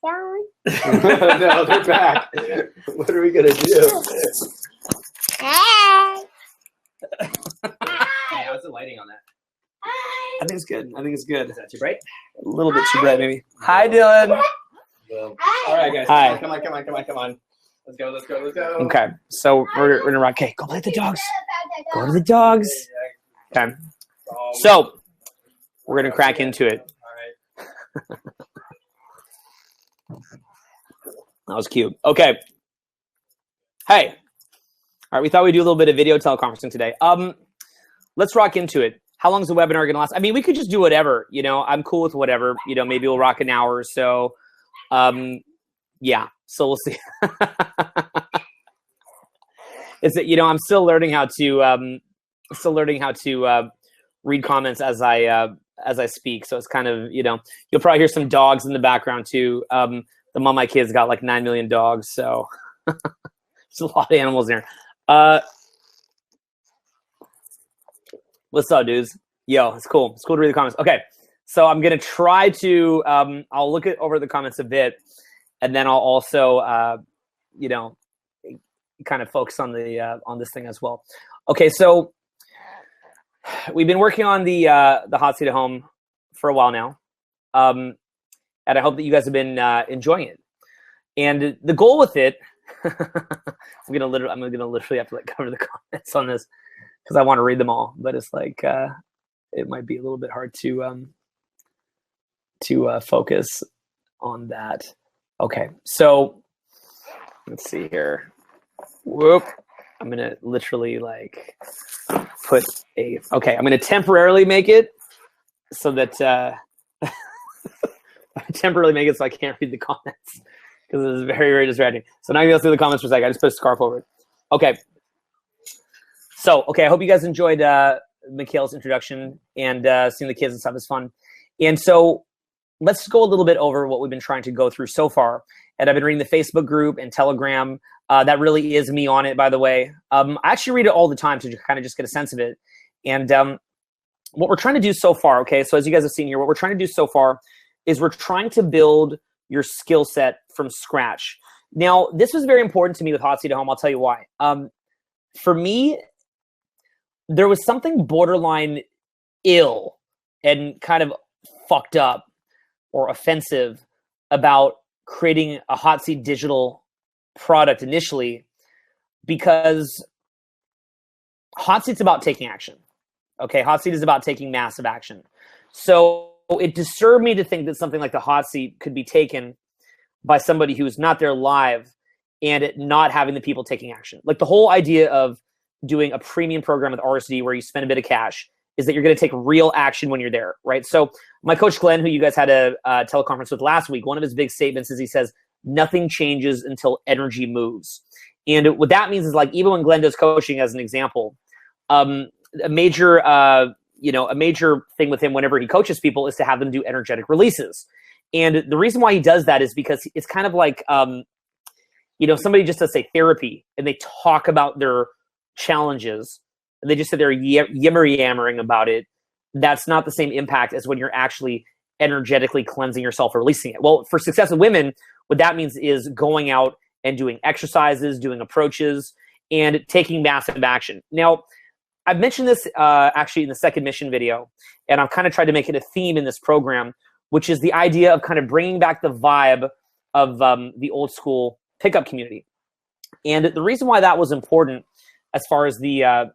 No, they're back. What are we gonna do? Hey, how's the lighting on that? I think it's good. I think it's good. Is that too bright? A little bit too bright, maybe. Hi, Dylan. All right, guys. Hi. Come on. Let's go. Okay, so we're gonna rock. Okay, go play with the dogs. Go to the dogs. Okay, so we're gonna crack into it. All right. That was cute. Okay. Hey. All right, we thought we'd do a little bit of video teleconferencing today. Let's rock into it. How long is the webinar going to last? I mean, we could just do whatever. You know, I'm cool with whatever. You know, maybe we'll rock an hour or so. Yeah. So we'll see. Is it? You know, I'm still learning how to read comments as I speak. So it's kind of, you know, you'll probably hear some dogs in the background too. The mom of my kids got like 9 million dogs, so there's a lot of animals there. What's up, dudes? Yo, it's cool. It's cool to read the comments. Okay, so I'm gonna try to. I'll look over the comments a bit, and then I'll also, you know, kind of focus on the on this thing as well. Okay, so we've been working on the hot seat at home for a while now, and I hope that you guys have been enjoying it. And the goal with it, I'm gonna literally have to like cover the comments on this because I want to read them all, but it's like it might be a little bit hard to focus on that. Okay, so let's see here. Whoop. I'm gonna literally like put a. Okay, I'm gonna temporarily make it so that temporarily make it so I can't read the comments because it's very, very distracting. So now you go through the comments for a second. I just put a scarf over it. Okay. So, okay, I hope you guys enjoyed Mikhail's introduction and seeing the kids and stuff is fun. And so let's go a little bit over what we've been trying to go through so far. And I've been reading the Facebook group and Telegram. That really is me on it, by the way. I actually read it all the time to kind of just get a sense of it. And what we're trying to do so far, okay, so as you guys have seen here, what we're trying to do so far is we're trying to build your skill set from scratch. Now, this was very important to me with Hot Seat at Home. I'll tell you why. For me, there was something borderline ill and kind of fucked up or offensive about creating a Hot Seat digital product initially, because Hot Seat's about taking action. Okay, Hot Seat is about taking massive action. So it disturbed me to think that something like the Hot Seat could be taken by somebody who's not there live and it not having the people taking action. Like the whole idea of doing a premium program with RSD where you spend a bit of cash is that you're going to take real action when you're there, right? So my coach Glenn, who you guys had a teleconference with last week, one of his big statements is he says, nothing changes until energy moves. And what that means is like, even when Glenn does coaching as an example, a major thing with him whenever he coaches people is to have them do energetic releases. And the reason why he does that is because it's kind of like, somebody just does say therapy and they talk about their challenges and they just say they're yammering about it. That's not the same impact as when you're actually energetically cleansing yourself or releasing it. Well, for successful women, what that means is going out and doing exercises, doing approaches, and taking massive action. Now, I've mentioned this actually in the second mission video, and I've kind of tried to make it a theme in this program, which is the idea of kind of bringing back the vibe of the old school pickup community. And the reason why that was important as far as the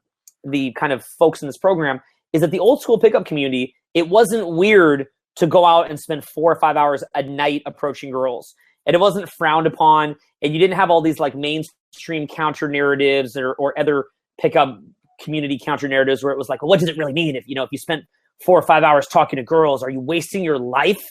kind of folks in this program is that the old school pickup community, it wasn't weird to go out and spend 4 or 5 hours a night approaching girls. And it wasn't frowned upon. And you didn't have all these like mainstream counter narratives or other pickup community counter narratives where it was like, well, what does it really mean if you spent 4 or 5 hours talking to girls? Are you wasting your life?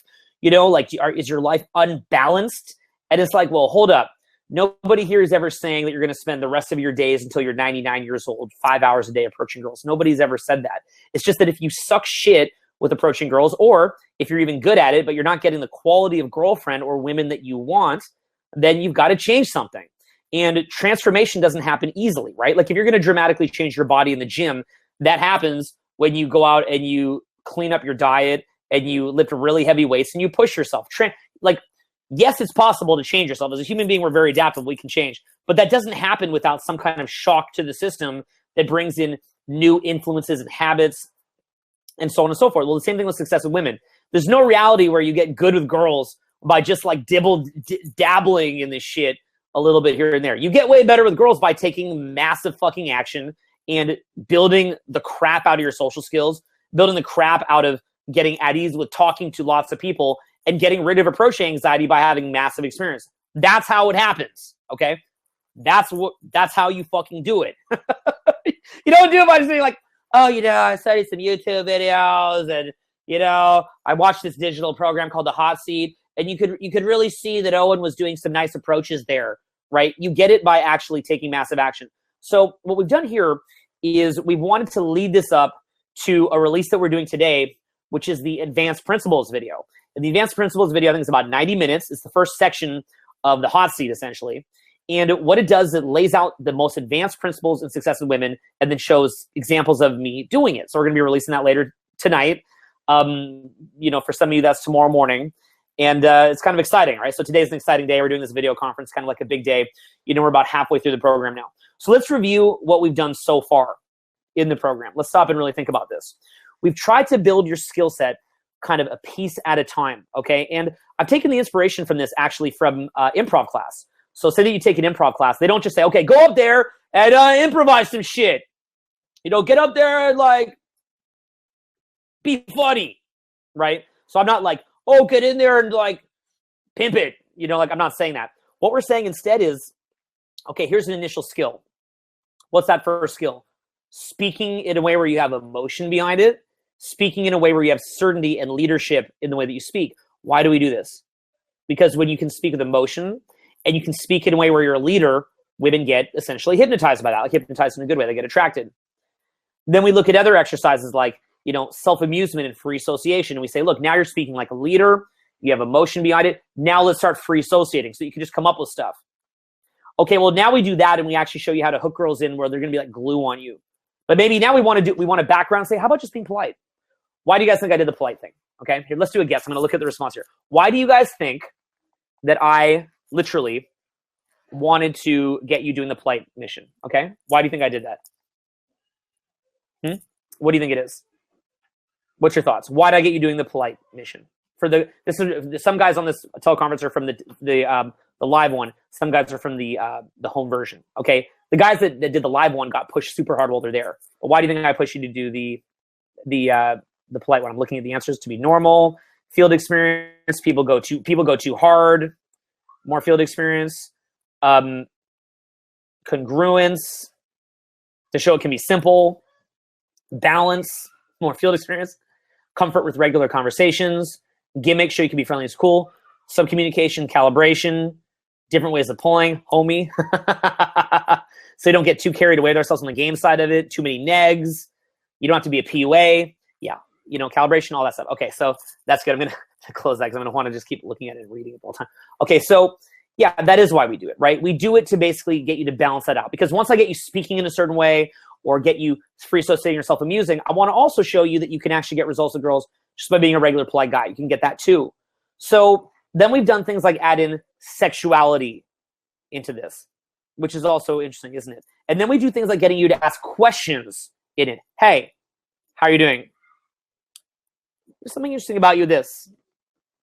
Is your life unbalanced? And it's like, well, hold up. Nobody here is ever saying that you're going to spend the rest of your days until you're 99 years old, 5 hours a day approaching girls. Nobody's ever said that. It's just that if you suck shit with approaching girls, or if you're even good at it, but you're not getting the quality of girlfriend or women that you want, then you've got to change something. And transformation doesn't happen easily, right? Like if you're going to dramatically change your body in the gym, that happens when you go out and you clean up your diet and you lift really heavy weights and you push yourself. yes, it's possible to change yourself. As a human being, we're very adaptable. We can change. But that doesn't happen without some kind of shock to the system that brings in new influences and habits and so on and so forth. Well, the same thing with success with women. There's no reality where you get good with girls by just like dabbling in this shit a little bit here and there. You get way better with girls by taking massive fucking action and building the crap out of your social skills, building the crap out of getting at ease with talking to lots of people, and getting rid of approach anxiety by having massive experience. That's how it happens, okay? That's how you fucking do it. You don't do it by just being like, oh, I studied some YouTube videos, and I watched this digital program called The Hot Seat, and you could really see that Owen was doing some nice approaches there, right? You get it by actually taking massive action. So what we've done here is we've wanted to lead this up to a release that we're doing today, which is the Advanced Principles video. And the Advanced Principles video, I think, is about 90 minutes. It's the first section of the Hot Seat, essentially. And what it does, it lays out the most advanced principles in success with women and then shows examples of me doing it. So we're going to be releasing that later tonight. For some of you, that's tomorrow morning. And it's kind of exciting, right? So today's an exciting day. We're doing this video conference, kind of like a big day. We're about halfway through the program now. So let's review what we've done so far in the program. Let's stop and really think about this. We've tried to build your skill set kind of a piece at a time, okay? And I've taken the inspiration from this actually from improv class. So say that you take an improv class. They don't just say, okay, go up there and improvise some shit. Get up there and like be funny, right? So I'm not like, oh, get in there and like pimp it. I'm not saying that. What we're saying instead is, okay, here's an initial skill. What's that first skill? Speaking in a way where you have emotion behind it. Speaking in a way where you have certainty and leadership in the way that you speak. Why do we do this? Because when you can speak with emotion and you can speak in a way where you're a leader, women get essentially hypnotized by that, like hypnotized in a good way. They get attracted. Then we look at other exercises like, self-amusement and free association. And we say, look, now you're speaking like a leader. You have emotion behind it. Now let's start free associating so you can just come up with stuff. Okay, well, now we do that and we actually show you how to hook girls in where they're going to be like glue on you. But maybe now we want to background say, how about just being polite? Why do you guys think I did the polite thing? Okay, here, let's do a guess. I'm going to look at the response here. Why do you guys think that I literally wanted to get you doing the polite mission? Okay, why do you think I did that? What do you think it is? What's your thoughts? Why did I get you doing the polite mission? Some guys on this teleconference are from the live one. Some guys are from the home version. Okay, the guys that did the live one got pushed super hard while they're there. But why do you think I pushed you to do the polite one? I'm looking at the answers to be normal, field experience. People go too hard. More field experience. Congruence, to show it can be simple. Balance, more field experience. Comfort with regular conversations. Gimmick, show you can be friendly and cool. Some communication, calibration. Different ways of pulling, homie. So you don't get too carried away with ourselves on the game side of it. Too many negs. You don't have to be a PUA. Yeah, calibration, all that stuff. Okay, so that's good. I'm going to close that because I'm going to want to just keep looking at it and reading it all the time. Okay, so yeah, that is why we do it, right? We do it to basically get you to balance that out. Because once I get you speaking in a certain way or get you free associating yourself amusing, I want to also show you that you can actually get results with girls just by being a regular polite guy. You can get that too. So then we've done things like add in sexuality into this, which is also interesting, isn't it? And then we do things like getting you to ask questions in it. Hey, how are you doing? There's something interesting about you, this.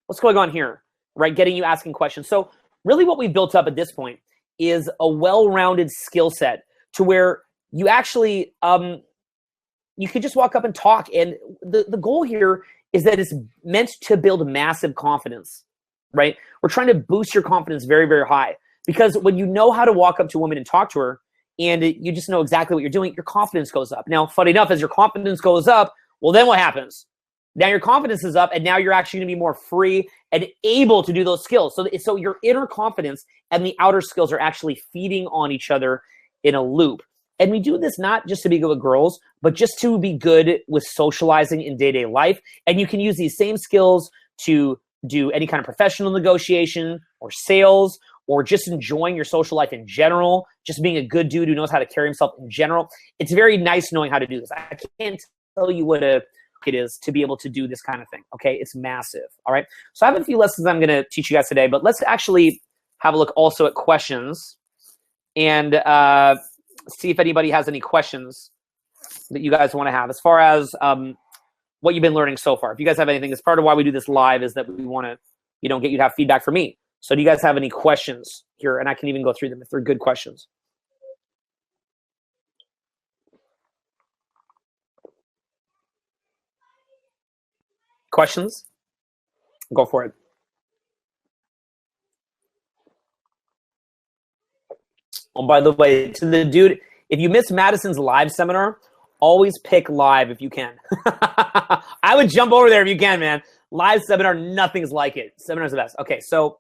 What's going on here? Right? Getting you asking questions. So really what we've built up at this point is a well-rounded skill set to where you actually, you could just walk up and talk. And the goal here is that it's meant to build massive confidence, right? We're trying to boost your confidence very, very high. Because when you know how to walk up to a woman and talk to her, and you just know exactly what you're doing, your confidence goes up. Now, funny enough, as your confidence goes up, well, then what happens? Now your confidence is up, and now you're actually going to be more free and able to do those skills. So your inner confidence and the outer skills are actually feeding on each other in a loop. And we do this not just to be good with girls, but just to be good with socializing in day-to-day life. And you can use these same skills to do any kind of professional negotiation or sales or just enjoying your social life in general, just being a good dude who knows how to carry himself in general. It's very nice knowing how to do this. I can't tell you what it is to be able to do this kind of thing. Okay, it's massive. All right. So I have a few lessons I'm going to teach you guys today, but let's actually have a look also at questions and see if anybody has any questions that you guys want to have as far as what you've been learning so far. If you guys have anything, it's part of why we do this live is that we want to, get you to have feedback from me. So do you guys have any questions here? And I can even go through them if they're good questions. Questions? Go for it. Oh, by the way, to the dude, if you miss Madison's live seminar, always pick live if you can. I would jump over there if you can, man. Live seminar, nothing's like it. Seminar's the best. Okay, so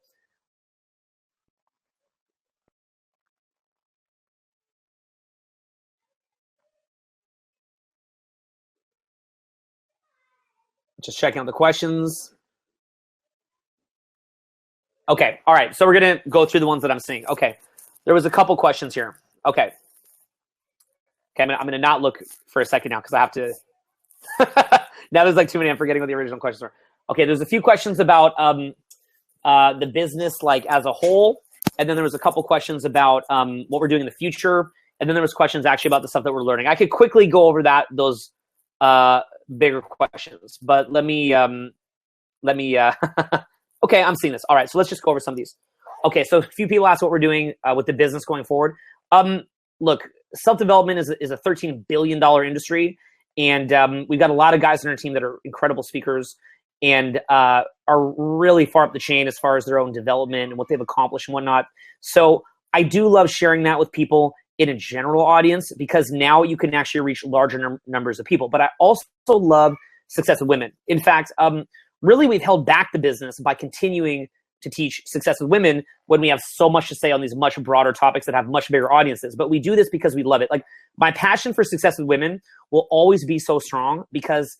just checking out the questions. Okay, all right. So we're going to go through the ones that I'm seeing. Okay, there was a couple questions here. Okay, I'm going to not look for a second now because I have to. Now there's like too many. I'm forgetting what the original questions were. Okay, there's a few questions about the business like as a whole, and then there was a couple questions about what we're doing in the future, and then there was questions actually about the stuff that we're learning. I could quickly go over those bigger questions, but let me okay, I'm seeing this. All right, so let's just go over some of these. Okay, so a few people asked what we're doing with the business going forward. Look, self-development is a $13 billion industry, and we've got a lot of guys on our team that are incredible speakers and are really far up the chain as far as their own development and what they've accomplished and whatnot. So I do love sharing that with people in a general audience because now you can actually reach larger numbers of people. But I also love success with women. In fact, really we've held back the business by continuing to teach success with women when we have so much to say on these much broader topics that have much bigger audiences. But we do this because we love it. Like my passion for success with women will always be so strong because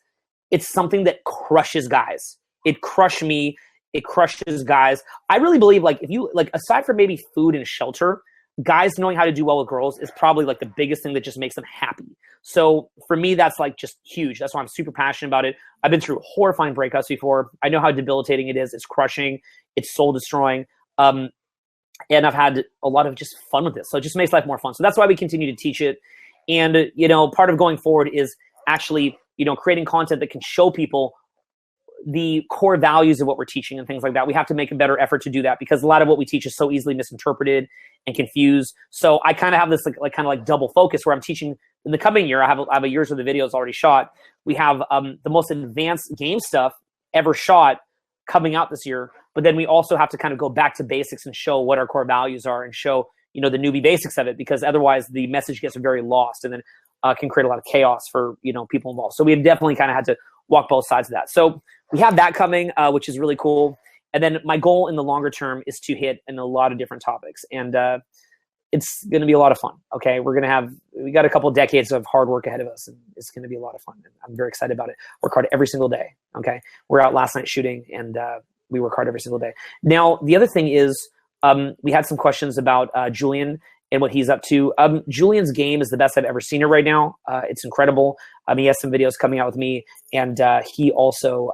it's something that crushes guys. It crushed me. It crushes guys. I really believe like if you like aside from maybe food and shelter, guys knowing how to do well with girls is probably like the biggest thing that just makes them happy. So for me, that's like just huge. That's why I'm super passionate about it. I've been through horrifying breakups before. I know how debilitating it is. It's crushing. It's soul destroying. And I've had a lot of just fun with this. So it just makes life more fun. So that's why we continue to teach it. And, part of going forward is actually, creating content that can show people the core values of what we're teaching and things like that. We have to make a better effort to do that because a lot of what we teach is so easily misinterpreted and confused. So I kind of have this like double focus where I'm teaching in the coming year. I have a year's worth of videos already shot. We have the most advanced game stuff ever shot coming out this year. But then we also have to kind of go back to basics and show what our core values are and show, the newbie basics of it, because otherwise the message gets very lost and then can create a lot of chaos for, people involved. So we've definitely kind of had to walk both sides of that. So we have that coming, which is really cool. And then my goal in the longer term is to hit in a lot of different topics. And it's going to be a lot of fun. Okay. We got a couple of decades of hard work ahead of us and it's going to be a lot of fun. And I'm very excited about it. Work hard every single day. Okay. We're out last night shooting and we work hard every single day. Now, the other thing is we had some questions about Julian and what he's up to. Julian's game is the best I've ever seen it right now. It's incredible. He has some videos coming out with me and he also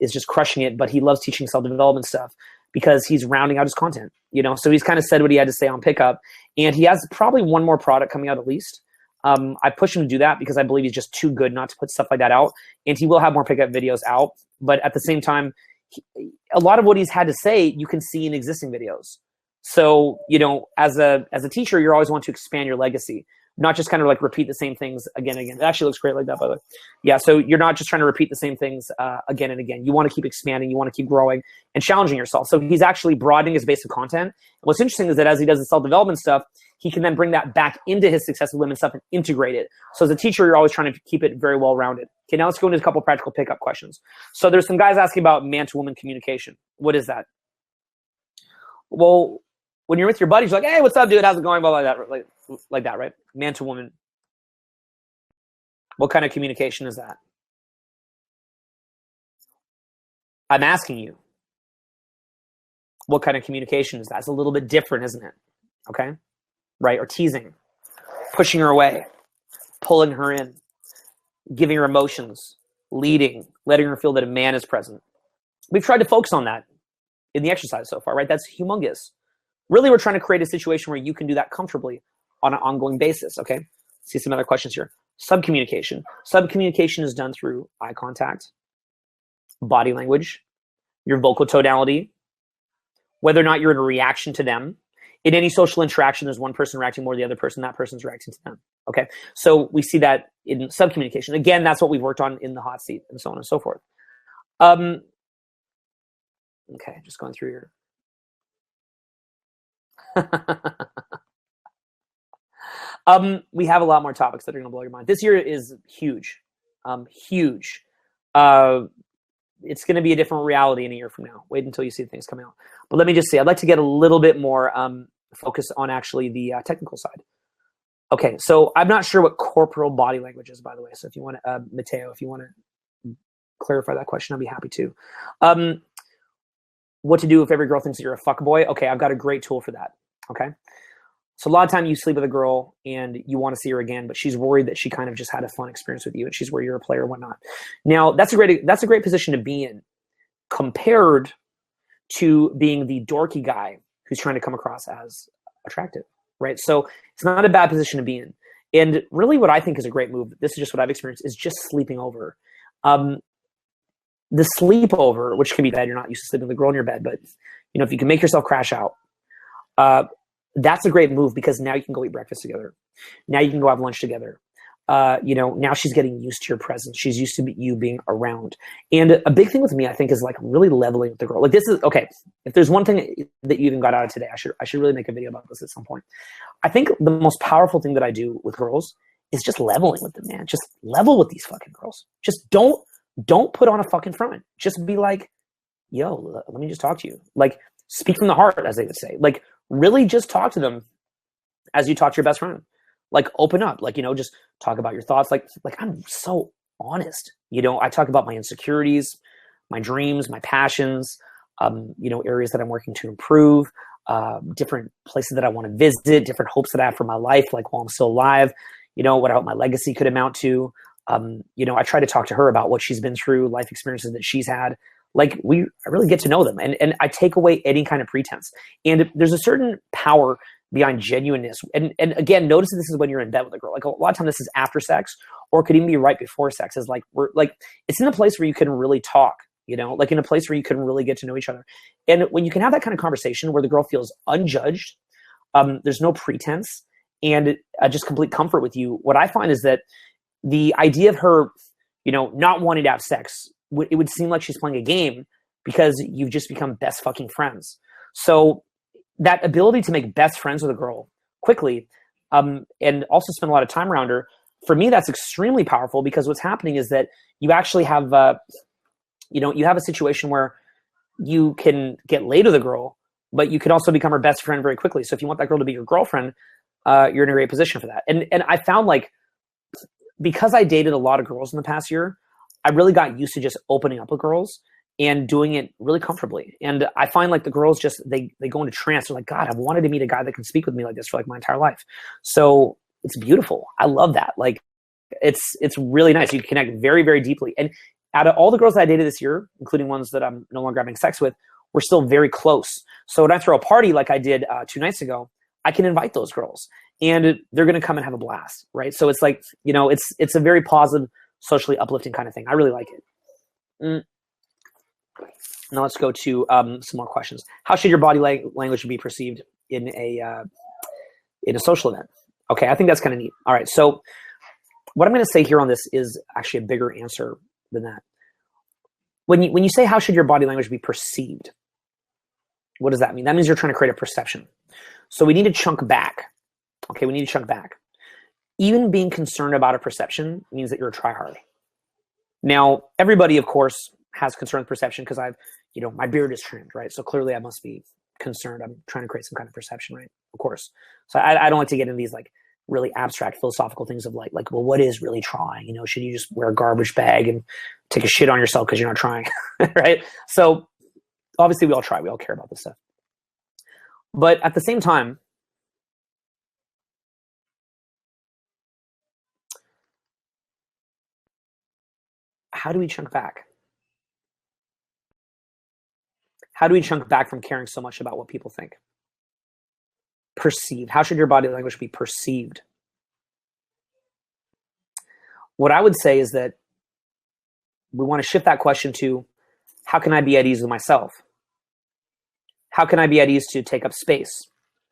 is just crushing it, but he loves teaching self-development stuff because he's rounding out his content, So he's kind of said what he had to say on Pickup, and he has probably one more product coming out at least. I push him to do that because I believe he's just too good not to put stuff like that out, and he will have more Pickup videos out. But at the same time, a lot of what he's had to say, you can see in existing videos. So, as a teacher, you always want to expand your legacy, not just kind of like repeat the same things again and again. It actually looks great like that, by the way. Yeah, so you're not just trying to repeat the same things again and again. You want to keep expanding. You want to keep growing and challenging yourself. So he's actually broadening his base of content. And what's interesting is that as he does the self-development stuff, he can then bring that back into his Success with Women stuff and integrate it. So as a teacher, you're always trying to keep it very well-rounded. Okay, now let's go into a couple practical pickup questions. So there's some guys asking about man-to-woman communication. What is that? Well, when you're with your buddies, you're like, hey, what's up, dude? How's it going? Blah, blah, blah, like that, right? Man to woman. What kind of communication is that? I'm asking you. What kind of communication is that? It's a little bit different, isn't it? Okay? Right? Or teasing. Pushing her away. Pulling her in. Giving her emotions. leading, letting her feel that a man is present. We've tried to focus on that in the exercise so far, right? That's humongous. Really, we're trying to create a situation where you can do that comfortably on an ongoing basis, okay? Let's see some other questions here. Subcommunication. Subcommunication is done through eye contact, body language, your vocal tonality, whether or not you're in a reaction to them. In any social interaction, there's one person reacting more than the other person, that person's reacting to them, okay? So we see that in subcommunication. Again, that's what we've worked on in the hot seat and so on and so forth. Okay, just going through here. We have a lot more topics that are going to blow your mind. This year is huge, huge. It's going to be a different reality in a year from now. Wait until you see things come out. But let me just say, I'd like to get a little bit more focus on actually the technical side. Okay, so I'm not sure what corporal body language is, by the way. So if you want to, Mateo, if you want to clarify that question, I'll be happy to. What to do if every girl thinks that you're a fuckboy? Okay, I've got a great tool for that. Okay. So a lot of time you sleep with a girl and you want to see her again, but she's worried that she kind of just had a fun experience with you and she's worried you're a player and whatnot. Now that's a great position to be in compared to being the dorky guy who's trying to come across as attractive, right? So it's not a bad position to be in. And really what I think is a great move, this is just what I've experienced, is just sleeping over. The sleepover, which can be bad, you're not used to sleeping with a girl in your bed, but you know, if you can make yourself crash out, that's a great move because now you can go eat breakfast together. Now you can go have lunch together. You know, now she's getting used to your presence. She's used to you being around. And a big thing with me, I think, is like really leveling with the girl. Like this is, okay, if there's one thing that you even got out of today, I should really make a video about this at some point. I think the most powerful thing that I do with girls is just leveling with them, man. Just level with these fucking girls. Just don't put on a fucking front. Just be like, yo, let me just talk to you. Like, speak from the heart, as they would say. Like, really just talk to them as you talk to your best friend. Like, open up. Like, you know, just talk about your thoughts. Like I'm so honest. You know, I talk about my insecurities, my dreams, my passions, you know, areas that I'm working to improve, different places that I want to visit, different hopes that I have for my life, like while I'm still alive, you know, what I hope my legacy could amount to. You know, I try to talk to her about what she's been through, life experiences that she's had. Like I really get to know them, and I take away any kind of pretense. And there's a certain power behind genuineness. And again, notice that this is when you're in bed with a girl. Like a lot of time, this is after sex, or it could even be right before sex. Is like it's in a place where you can really talk. You know, like in a place where you can really get to know each other. And when you can have that kind of conversation where the girl feels unjudged, there's no pretense, and just complete comfort with you. What I find is that the idea of her, you know, not wanting to have sex, it would seem like she's playing a game because you've just become best fucking friends. So that ability to make best friends with a girl quickly, and also spend a lot of time around her, for me, that's extremely powerful because what's happening is that you actually have, you know, you have a situation where you can get laid with a girl, but you can also become her best friend very quickly. So if you want that girl to be your girlfriend, you're in a great position for that. And I found, like, because I dated a lot of girls in the past year, I really got used to just opening up with girls and doing it really comfortably. And I find like the girls just, they go into trance. They're like, God, I've wanted to meet a guy that can speak with me like this for like my entire life. So it's beautiful. I love that. Like it's really nice. You connect very, very deeply. And out of all the girls that I dated this year, including ones that I'm no longer having sex with, we're still very close. So when I throw a party like I did 2 nights ago, I can invite those girls and they're going to come and have a blast. Right. So it's like, you know, it's a very positive, socially uplifting kind of thing. I really like it. Now let's go to some more questions. How should your body language be perceived in a social event? Okay, I think that's kind of neat. All right, so what I'm going to say here on this is actually a bigger answer than that. When you say how should your body language be perceived, what does that mean? That means you're trying to create a perception. So we need to chunk back. Okay, we need to chunk back. Even being concerned about a perception means that you're a tryhard. Now, everybody, of course, has concern with perception because my beard is trimmed, right? So clearly I must be concerned. I'm trying to create some kind of perception, right? Of course. So I don't like to get into these like really abstract philosophical things of like, well, what is really trying? You know, should you just wear a garbage bag and take a shit on yourself because you're not trying, right? So obviously we all try. We all care about this stuff. But at the same time, how do we chunk back? How do we chunk back from caring so much about what people think? Perceived. How should your body language be perceived? What I would say is that we want to shift that question to, how can I be at ease with myself? How can I be at ease to take up space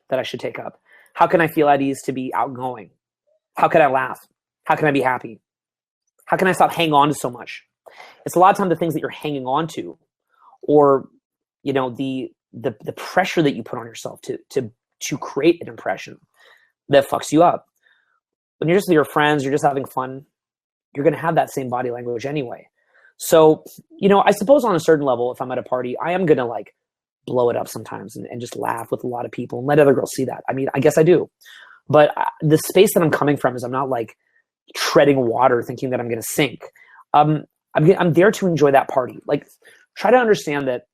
that I should take up? How can I feel at ease to be outgoing? How can I laugh? How can I be happy? How can I stop hanging on to so much? It's a lot of time the things that you're hanging on to, or the pressure that you put on yourself to create an impression that fucks you up. When you're just with your friends, you're just having fun, you're going to have that same body language anyway. So, I suppose on a certain level, if I'm at a party, I am going to like blow it up sometimes and just laugh with a lot of people and let other girls see that. I mean, I guess I do. But the space that I'm coming from is I'm not like treading water thinking that I'm going to sink. I'm there to enjoy that party. Like, try to understand that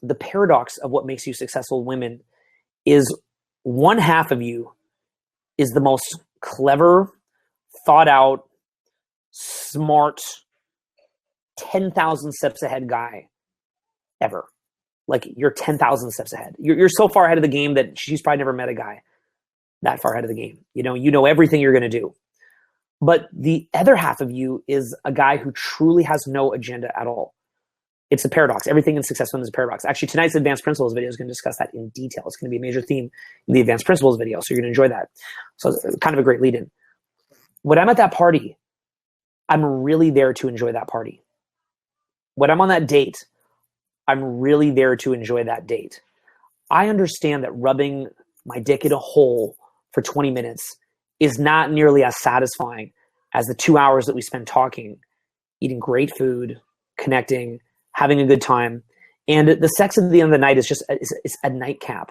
the paradox of what makes you successful women is one half of you is the most clever, thought out, smart, 10,000 steps ahead guy ever. Like, you're 10,000 steps ahead. You're so far ahead of the game that she's probably never met a guy that far ahead of the game. You know everything you're going to do. But the other half of you is a guy who truly has no agenda at all. It's a paradox. Everything in Success Women is a paradox. Actually, tonight's Advanced Principles video is going to discuss that in detail. It's going to be a major theme in the Advanced Principles video, so you're going to enjoy that. So it's kind of a great lead-in. When I'm at that party, I'm really there to enjoy that party. When I'm on that date, I'm really there to enjoy that date. I understand that rubbing my dick in a hole for 20 minutes is not nearly as satisfying as the 2 hours that we spend talking, eating great food, connecting, having a good time. And the sex at the end of the night is just it's a nightcap.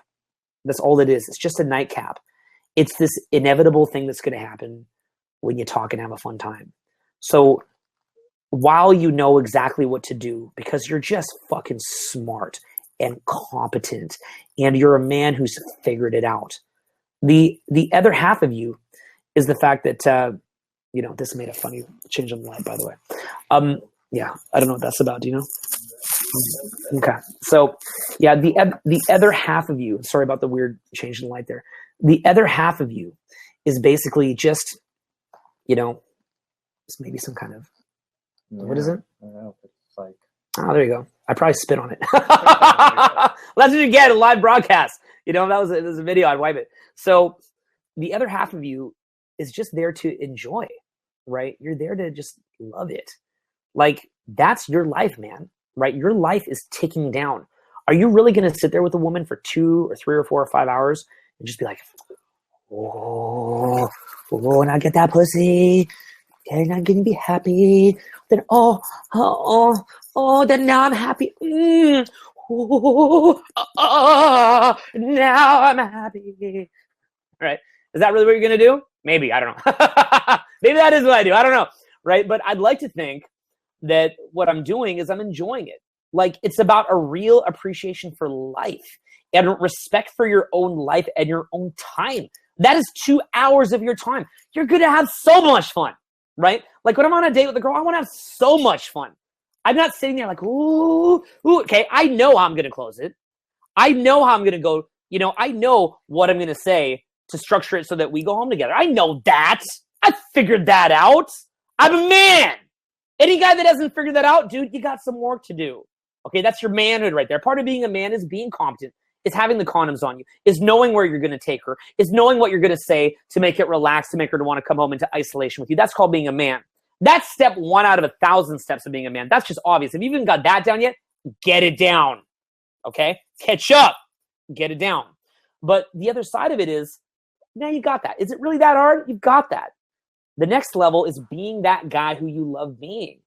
That's all it is. It's just a nightcap. It's this inevitable thing that's going to happen when you talk and have a fun time. So while you know exactly what to do, because you're just fucking smart and competent, and you're a man who's figured it out, the other half of you is the fact that, this made a funny change on the light, by the way. Yeah, I don't know what that's about. Do you know? Okay. So yeah, the other half of you, sorry about the weird change in the light there. The other half of you is basically just, it's maybe some kind of, what is it? I don't know if it's like, oh, there you go. I probably spit on it. Well, that's what you get, a live broadcast. If that was a video, I'd wipe it. So the other half of you is just there to enjoy, right? You're there to just love it. Like, that's your life, man, right? Your life is ticking down. Are you really going to sit there with a woman for 2 or 3 or 4 or 5 hours and just be like, and I get that pussy, and I'm going to be happy. Then, then now I'm happy. Now I'm happy. All right. Is that really what you're going to do? Maybe. I don't know. Maybe that is what I do. I don't know. Right. But I'd like to think that what I'm doing is I'm enjoying it. Like, it's about a real appreciation for life and respect for your own life and your own time. That is 2 hours of your time. You're going to have so much fun, right? Like, when I'm on a date with a girl, I want to have so much fun. I'm not sitting there like, ooh, okay, I know how I'm going to close it. I know how I'm going to go, I know what I'm going to say to structure it so that we go home together. I know that. I figured that out. I'm a man. Any guy that hasn't figured that out, dude, you got some work to do. Okay, that's your manhood right there. Part of being a man is being competent, is having the condoms on you, is knowing where you're going to take her, is knowing what you're going to say to make it relax, to make her to want to come home into isolation with you. That's called being a man. That's step 1 out of 1,000 steps of being a man. That's just obvious. If you haven't got that down yet, get it down. Okay? Catch up. Get it down. But the other side of it is, now you got that. Is it really that hard? You've got that. The next level is being that guy who you love being.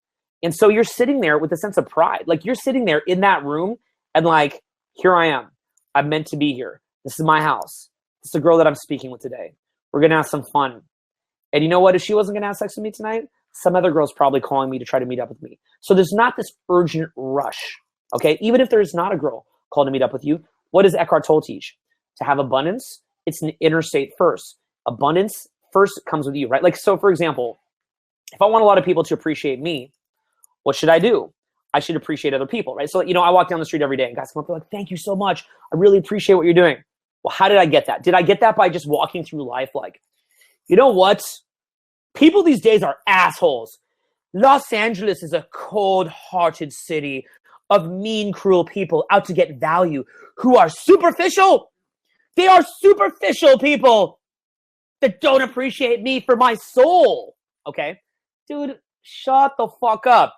And so you're sitting there with a sense of pride. Like, you're sitting there in that room and like, here I am. I'm meant to be here. This is my house. This is the girl that I'm speaking with today. We're going to have some fun. And you know what? If she wasn't going to have sex with me tonight, some other girl's probably calling me to try to meet up with me. So there's not this urgent rush. Okay? Even if there's not a girl calling to meet up with you, what does Eckhart Tolle teach? To have abundance, it's an inner state first. Abundance first comes with you, right? Like, so for example, if I want a lot of people to appreciate me, What should I do? I should appreciate other people, right? So, I walk down the street every day and guys come up and like, thank you so much. I really appreciate what you're doing. Well, how did I get that? Did I get that by just walking through life like, you know what? People these days are assholes. Los Angeles is a cold-hearted city of mean, cruel people out to get value who are superficial. They are superficial people that don't appreciate me for my soul. Okay? Dude, shut the fuck up.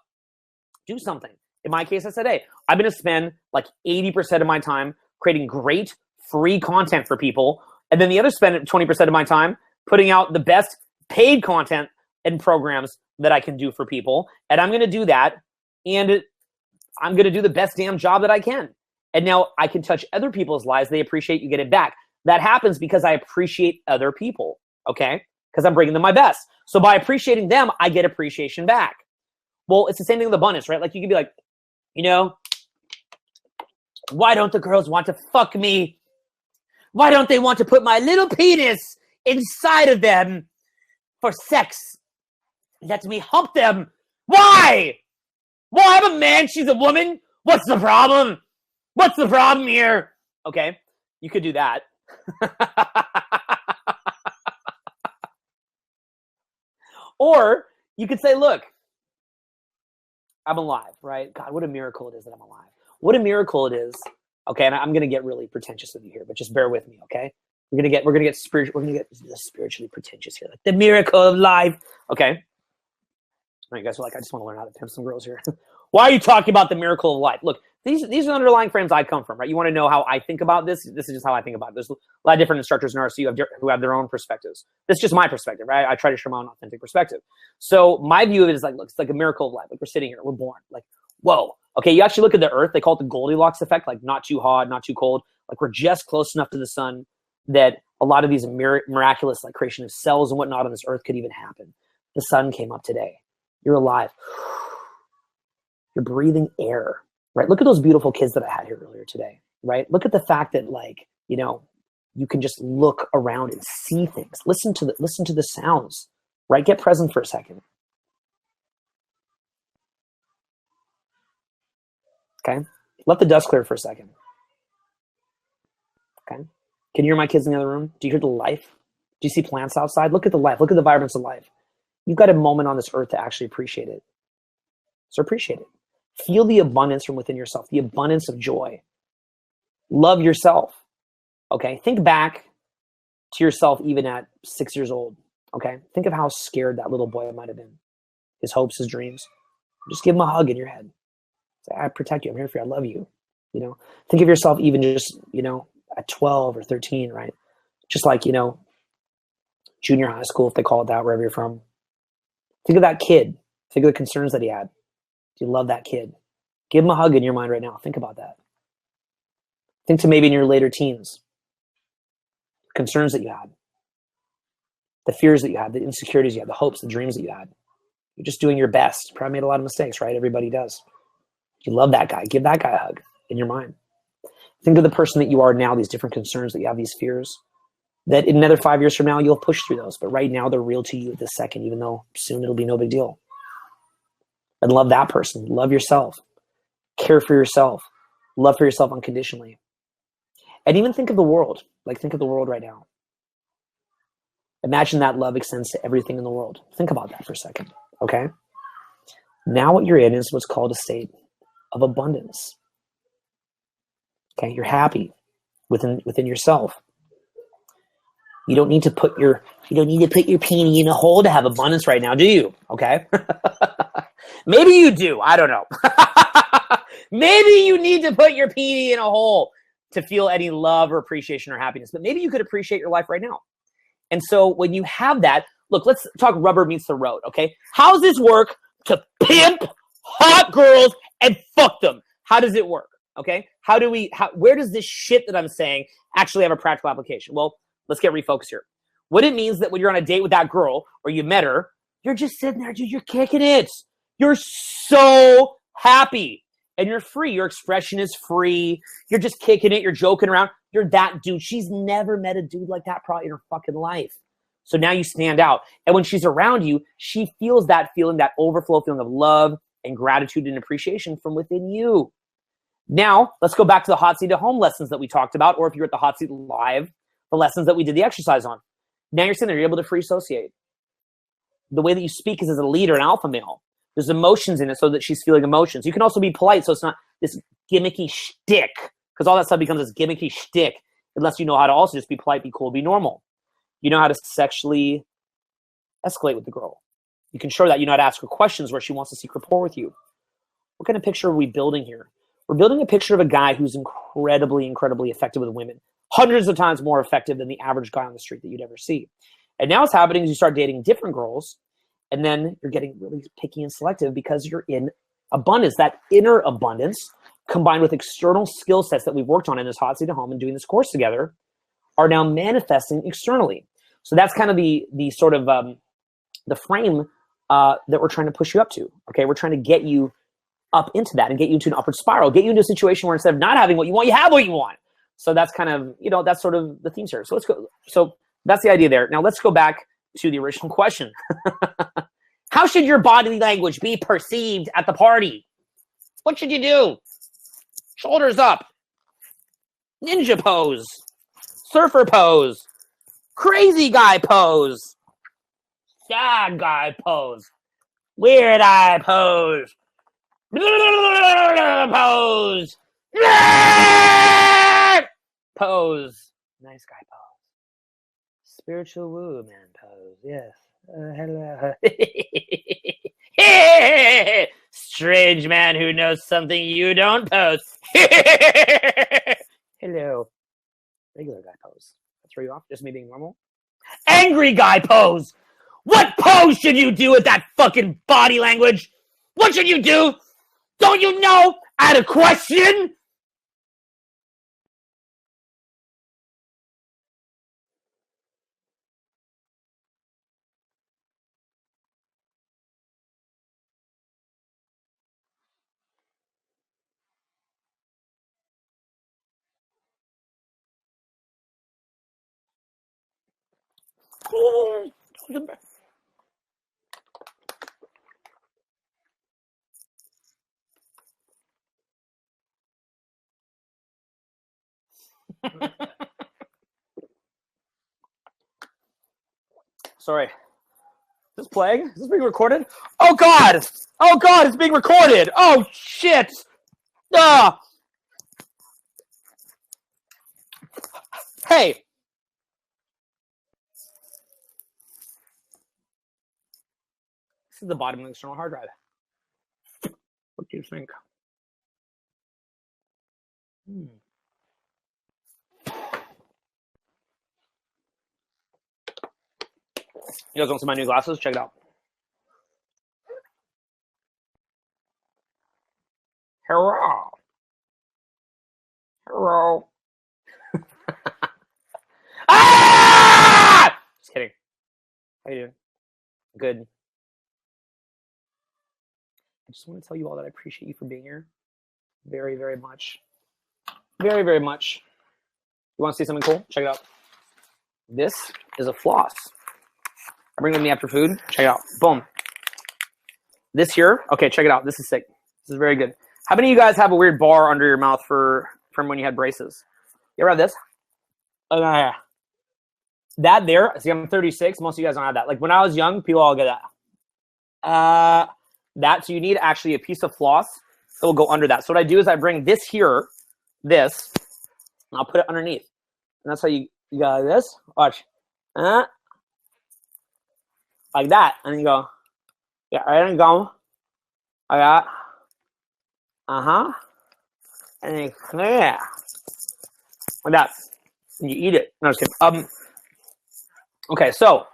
Do something. In my case, I said, hey, I'm going to spend like 80% of my time creating great free content for people. And then the other spend 20% of my time putting out the best paid content and programs that I can do for people. And I'm going to do that. And I'm going to do the best damn job that I can. And now I can touch other people's lives. They appreciate, you get it back. That happens because I appreciate other people. Okay? Because I'm bringing them my best. So by appreciating them, I get appreciation back. Well, it's the same thing with abundance, right? Like you could be like, why don't the girls want to fuck me? Why don't they want to put my little penis inside of them for sex? Let me hump them. Why? Well, I'm a man, she's a woman. What's the problem? What's the problem here? Okay, you could do that. Or you could say, look, I'm alive, right? God, what a miracle it is that I'm alive. What a miracle it is. Okay, and I'm going to get really pretentious with you here, but just bear with me, okay? We're going to get spiritually pretentious here. Like the miracle of life. Okay. All right, guys are like, I just want to learn how to pimp some girls here. Why are you talking about the miracle of life? Look, these are the underlying frames I come from, right? You want to know how I think about this? This is just how I think about it. There's a lot of different instructors in RSU who have their own perspectives. This is just my perspective, right? I try to share my own authentic perspective. So my view of it is like, look, it's like a miracle of life. Like we're sitting here, we're born. Like, whoa. Okay, you actually look at the earth, they call it the Goldilocks effect, like not too hot, not too cold. Like we're just close enough to the sun that a lot of these miraculous like creation of cells and whatnot on this earth could even happen. The sun came up today. You're alive. You're breathing air, right? Look at those beautiful kids that I had here earlier today, right? Look at the fact that like, you can just look around and see things. Listen to the sounds, right? Get present for a second. Okay. Let the dust clear for a second. Okay. Can you hear my kids in the other room? Do you hear the life? Do you see plants outside? Look at the life. Look at the vibrance of life. You've got a moment on this earth to actually appreciate it. So appreciate it. Feel the abundance from within yourself, the abundance of joy. Love yourself. Okay. Think back to yourself even at 6 years old. Okay. Think of how scared that little boy might have been. His hopes, his dreams. Just give him a hug in your head. Say, I protect you. I'm here for you. I love you. Think of yourself even just, at 12 or 13, right? Just like, junior high school, if they call it that, wherever you're from. Think of that kid. Think of the concerns that he had. Do you love that kid? Give him a hug in your mind right now. Think about that. Think to maybe in your later teens. Concerns that you had. The fears that you had. The insecurities you had. The hopes, the dreams that you had. You're just doing your best. Probably made a lot of mistakes, right? Everybody does. You love that guy. Give that guy a hug in your mind. Think of the person that you are now, these different concerns that you have, these fears, that in another 5 years from now, you'll push through those. But right now, they're real to you at this second, even though soon it'll be no big deal. And love that person. Love yourself. Care for yourself. Love for yourself unconditionally. And even think of the world. Like think of the world right now. Imagine that love extends to everything in the world. Think about that for a second. Okay? Now what you're in is what's called a state of abundance. Okay? You're happy within yourself. You don't need to put your peenie in a hole to have abundance right now, do you? Okay? Maybe you do. I don't know. Maybe you need to put your peenie in a hole to feel any love or appreciation or happiness. But maybe you could appreciate your life right now. And so when you have that, look, let's talk rubber meets the road, okay? How does this work to pimp hot girls and fuck them? How does it work, okay? Where does this shit that I'm saying actually have a practical application? Well, let's get refocused here. What it means that when you're on a date with that girl or you met her, you're just sitting there, dude, you're kicking it. You're so happy and you're free. Your expression is free. You're just kicking it. You're joking around. You're that dude. She's never met a dude like that probably in her fucking life. So now you stand out. And when she's around you, she feels that feeling, that overflow feeling of love and gratitude and appreciation from within you. Now, let's go back to the Hot Seat at Home lessons that we talked about, or if you're at the Hot Seat Live, the lessons that we did the exercise on. Now you're sitting there, you're able to free associate. The way that you speak is as a leader, an alpha male. There's emotions in it so that she's feeling emotions. You can also be polite so it's not this gimmicky shtick, because all that stuff becomes this gimmicky shtick unless you know how to also just be polite, be cool, be normal. You know how to sexually escalate with the girl. You can show that. You know how to ask her questions where she wants to seek rapport with you. What kind of picture are we building here? We're building a picture of a guy who's incredibly, incredibly effective with women. Hundreds of times more effective than the average guy on the street that you'd ever see. And now what's happening is you start dating different girls, and then you're getting really picky and selective because you're in abundance. That inner abundance, combined with external skill sets that we've worked on in this Hot Seat at Home and doing this course together, are now manifesting externally. So that's kind of the sort of the frame that we're trying to push you up to. Okay, we're trying to get you up into that and get you into an upward spiral, get you into a situation where instead of not having what you want, you have what you want. So that's kind of, that's sort of the themes here. So let's go. So that's the idea there. Now let's go back to the original question. How should your body language be perceived at the party? What should you do? Shoulders up. Ninja pose. Surfer pose. Crazy guy pose. Sad guy pose. Weird eye pose. Pose. Pose. Nice guy pose. Spiritual woo man pose. Yes. Hello. Strange man who knows something you don't pose. Hello. Regular guy pose. That throw you off? Just me being normal? Angry guy pose. What pose should you do with that fucking body language? What should you do? Don't you know? I had a question. Sorry. Is this playing? Is this being recorded? Oh God! Oh God! It's being recorded! Oh shit! Ah! Hey! This is the bottom of the external hard drive. What do you think? You guys want some of my new glasses? Check it out. Hello. Hello. Ah! Just kidding. How you doing? Good. I just want to tell you all that I appreciate you for being here. Very, very much. Very, very much. You want to see something cool? Check it out. This is a floss. I bring them me after food. Check it out. Boom. This here. Okay, check it out. This is sick. This is very good. How many of you guys have a weird bar under your mouth from when you had braces? You ever have this? That there. See, I'm 36. Most of you guys don't have that. Like when I was young, people all get that. So you need actually a piece of floss that will go under that. So what I do is I bring this here, and I'll put it underneath. And that's how you got like this. Watch. Like that. And then you go, yeah, right, and go. I got, and then, yeah. Like that. And you eat it. No, just kidding. Okay, so,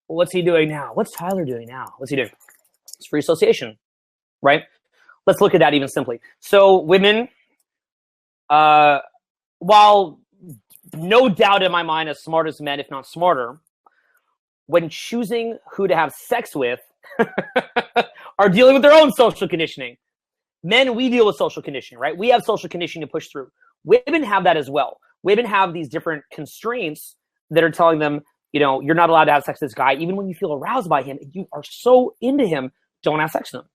what's he doing now? What's Tyler doing now? What's he doing? It's free association, right? Let's look at that even simply. So, women, while no doubt in my mind as smart as men, if not smarter, when choosing who to have sex with, are dealing with their own social conditioning. Men, we deal with social conditioning, right? We have social conditioning to push through. Women have that as well. Women have these different constraints that are telling them, you're not allowed to have sex with this guy. Even when you feel aroused by him, you are so into him, don't have sex with him.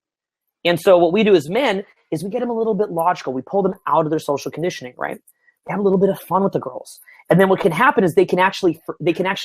And so what we do as men is we get them a little bit logical. We pull them out of their social conditioning, right? They have a little bit of fun with the girls. And then what can happen is they can actually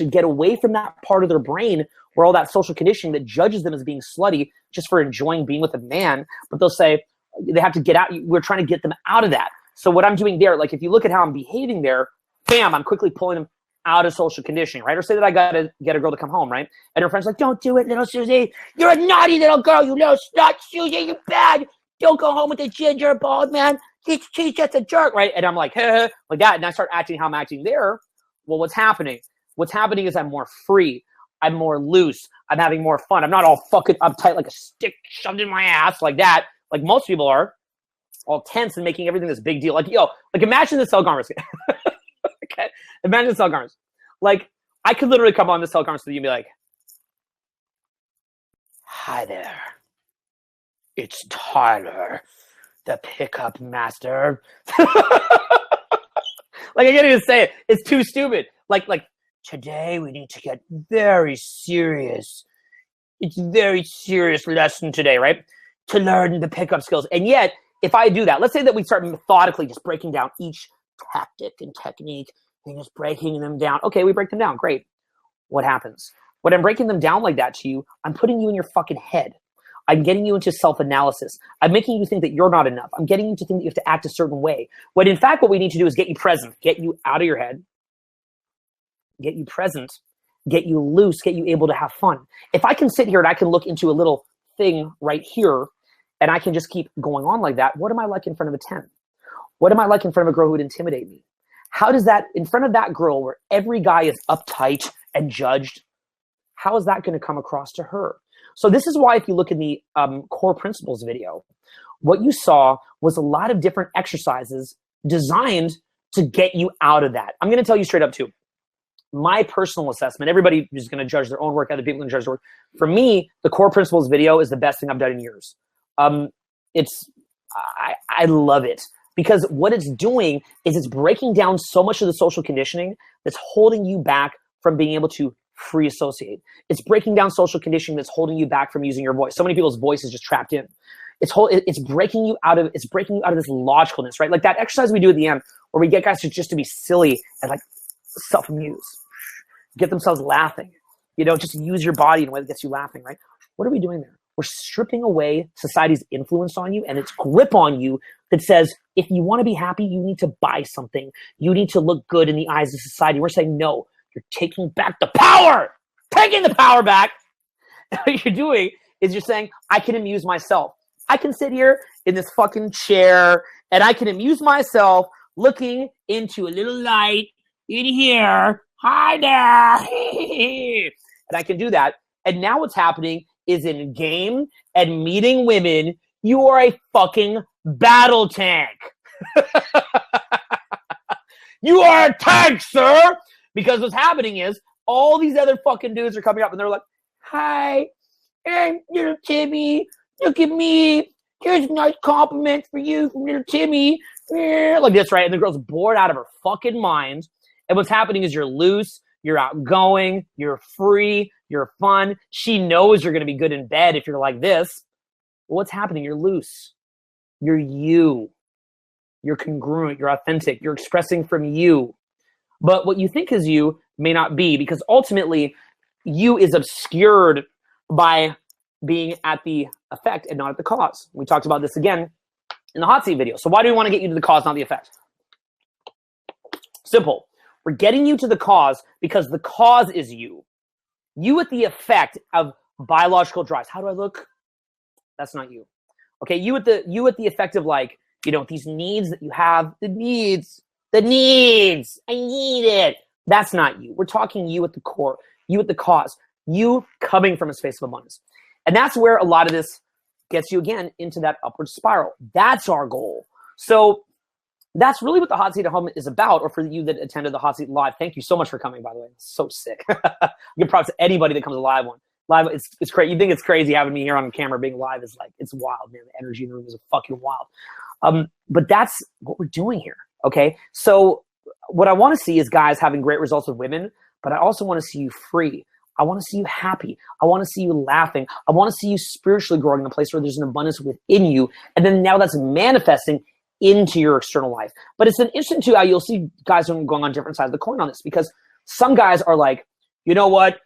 get away from that part of their brain where all that social conditioning that judges them as being slutty just for enjoying being with a man. But they'll say they have to get out. We're trying to get them out of that. So what I'm doing there, like if you look at how I'm behaving there, bam, I'm quickly pulling them out of social conditioning, right? Or say that I got to get a girl to come home, right? And her friend's like, don't do it, little Susie. You're a naughty little girl, you little slut, Susie, you're bad. Don't go home with the ginger bald man. She's just a jerk, right? And I'm like, hey, like that. And I start acting how I'm acting there. Well, what's happening? What's happening is I'm more free. I'm more loose. I'm having more fun. I'm not all fucking uptight like a stick shoved in my ass like that, like most people are, all tense and making everything this big deal. Like, yo, like imagine the cell garments. Okay? Imagine the cell garments. Like, I could literally come on the cell garments with you and be like, hi there. It's Tyler, the pickup master. Like, I can't even say it. It's too stupid. Like today we need to get very serious. It's a very serious lesson today, right? To learn the pickup skills. And yet, if I do that, let's say that we start methodically just breaking down each tactic and technique and just breaking them down. Okay, we break them down. Great. What happens? When I'm breaking them down like that to you, I'm putting you in your fucking head. I'm getting you into self-analysis. I'm making you think that you're not enough. I'm getting you to think that you have to act a certain way. When in fact, what we need to do is get you present, get you out of your head, get you present, get you loose, get you able to have fun. If I can sit here and I can look into a little thing right here and I can just keep going on like that, what am I like in front of a 10? What am I like in front of a girl who would intimidate me? How does that, in front of that girl where every guy is uptight and judged, how is that going to come across to her? So this is why if you look in the core principles video, what you saw was a lot of different exercises designed to get you out of that. I'm going to tell you straight up too. My personal assessment, everybody is going to judge their own work, other people can judge their work. For me, the core principles video is the best thing I've done in years. I love it because what it's doing is it's breaking down so much of the social conditioning that's holding you back from being able to free associate. It's breaking down social conditioning that's holding you back from using your voice. So many people's voice is just trapped in. It's breaking you out of this logicalness, right? Like that exercise we do at the end where we get guys to be silly and like self-amuse, get themselves laughing, just use your body in a way that gets you laughing, right? What are we doing there? We're stripping away society's influence on you and its grip on you that says, if you want to be happy, you need to buy something. You need to look good in the eyes of society. We're saying, no, you're taking back the power, taking the power back. And what you're doing is you're saying, I can amuse myself. I can sit here in this fucking chair and I can amuse myself looking into a little light in here. Hi there. And I can do that. And now what's happening is in game and meeting women, you are a fucking battle tank. You are a tank, sir. Because what's happening is all these other fucking dudes are coming up and they're like, hi, and little Timmy, look at me. Here's a nice compliment for you from little Timmy. Like this, right? And the girl's bored out of her fucking mind. And what's happening is you're loose, you're outgoing, you're free, you're fun. She knows you're going to be good in bed if you're like this. Well, what's happening? You're loose. You're you. You're congruent. You're authentic. You're expressing from you. But what you think is you may not be, because ultimately you is obscured by being at the effect and not at the cause. We talked about this again in the hot seat video. So why do we want to get you to the cause, not the effect? Simple. We're getting you to the cause because the cause is you. You at the effect of biological drives. How do I look? That's not you. Okay, you at the effect of like, these needs that you have, the needs, I need it. That's not you. We're talking you at the core, you at the cause, you coming from a space of abundance. And that's where a lot of this gets you again into that upward spiral. That's our goal. So that's really what the Hot Seat at Home is about, or for you that attended the Hot Seat Live. Thank you so much for coming, by the way. It's so sick. Give props to anybody that comes to live one. Live, it's crazy. You think it's crazy having me here on camera being live is like, it's wild, man. The energy in the room is fucking wild. But that's what we're doing here. Okay, so what I want to see is guys having great results with women, but I also want to see you free. I want to see you happy. I want to see you laughing. I want to see you spiritually growing in a place where there's an abundance within you. And then now that's manifesting into your external life. But it's an interesting too how you'll see guys going on different sides of the coin on this, because some guys are like, you know what?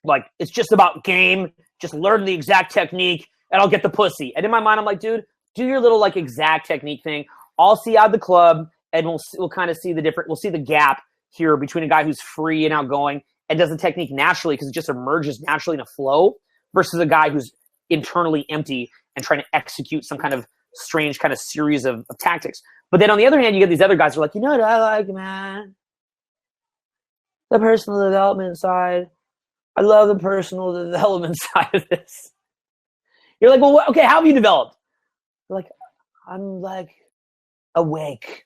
Like, it's just about game. Just learn the exact technique and I'll get the pussy. And in my mind, I'm like, dude, do your little like exact technique thing. I'll see you out of the club and we'll kind of see the different, we'll see the gap here between a guy who's free and outgoing and does the technique naturally because it just emerges naturally in a flow versus a guy who's internally empty and trying to execute some kind of strange kind of series of tactics. But then on the other hand, you get these other guys who are like, you know what I like, man? The personal development side. I love the personal development side of this. You're like, well, okay, how have you developed? You're like, I'm like awake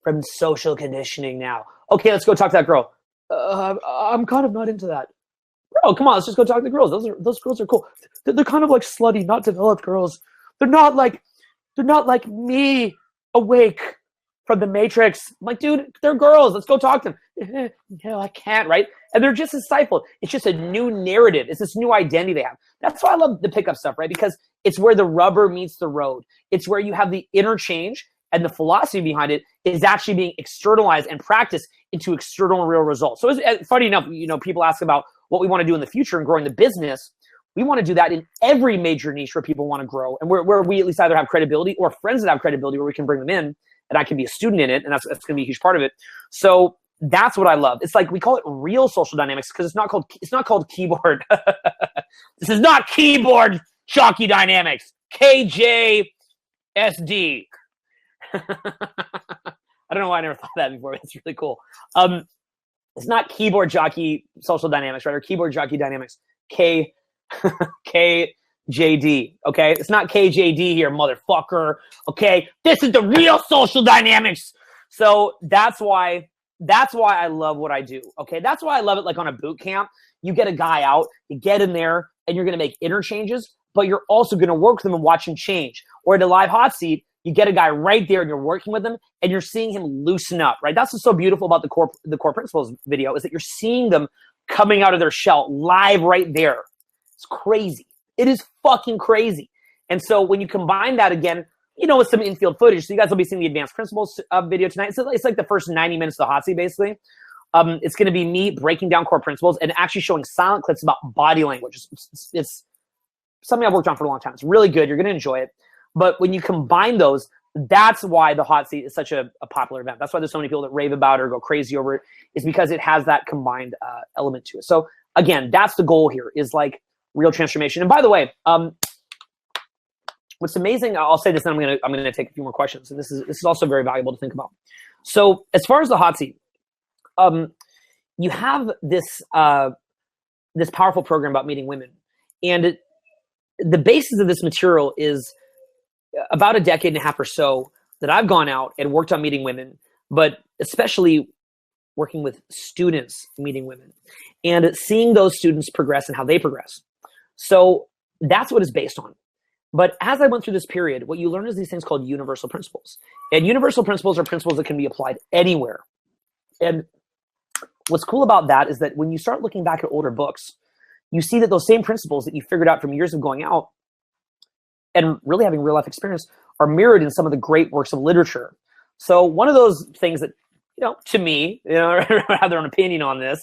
from social conditioning now. Okay, let's go talk to that girl. I'm kind of not into that. Bro, come on, let's just go talk to the girls. Those girls are cool. They're kind of like slutty, not developed girls. They're not like me awake from the Matrix. I'm like, dude, they're girls. Let's go talk to them. No, I can't, right? And they're just stifled. It's just a new narrative. It's this new identity they have. That's why I love the pickup stuff, right? Because it's where the rubber meets the road. It's where you have the interchange and the philosophy behind it is actually being externalized and practiced into external real results. So it's funny enough, people ask about what we want to do in the future and growing the business. We want to do that in every major niche where people want to grow and where we at least either have credibility or friends that have credibility where we can bring them in and I can be a student in it. And that's going to be a huge part of it. So that's what I love. It's like we call it real social dynamics because it's not called keyboard. This is not keyboard jockey dynamics. KJSD. I don't know why I never thought that before. It's really cool. It's not keyboard jockey social dynamics, right? Or keyboard jockey dynamics. KJD. Okay, it's not KJD here, motherfucker. Okay, this is the real social dynamics. So that's why I love what I do. Okay, that's why I love it. Like on a boot camp, you get a guy out, you get in there, and you're going to make interchanges, but you're also going to work with them and watch him change. Or at a live hot seat, you get a guy right there and you're working with him and you're seeing him loosen up, right? That's what's so beautiful about the core principles video is that you're seeing them coming out of their shell live right there. It's crazy. It is fucking crazy. And so when you combine that again, with some infield footage, so you guys will be seeing the advanced principles video tonight. So it's like the first 90 minutes of the hot seat, basically. It's going to be me breaking down core principles and actually showing silent clips about body language. It's something I've worked on for a long time. It's really good. You're going to enjoy it. But when you combine those, that's why the hot seat is such a popular event. That's why there's so many people that rave about it or go crazy over it, is because it has that combined element to it. So again, that's the goal here, is like real transformation. And by the way, what's amazing, I'll say this, and I'm gonna take a few more questions. And this is also very valuable to think about. So as far as the hot seat, you have this powerful program about meeting women, and the basis of this material is about a decade and a half or so that I've gone out and worked on meeting women, but especially working with students meeting women and seeing those students progress and how they progress. So that's what it's based on. But as I went through this period, what you learn is these things called universal principles. And universal principles are principles that can be applied anywhere. And what's cool about that is that when you start looking back at older books, you see that those same principles that you figured out from years of going out and really having real life experience are mirrored in some of the great works of literature. So one of those things that, to me, have their own opinion on this,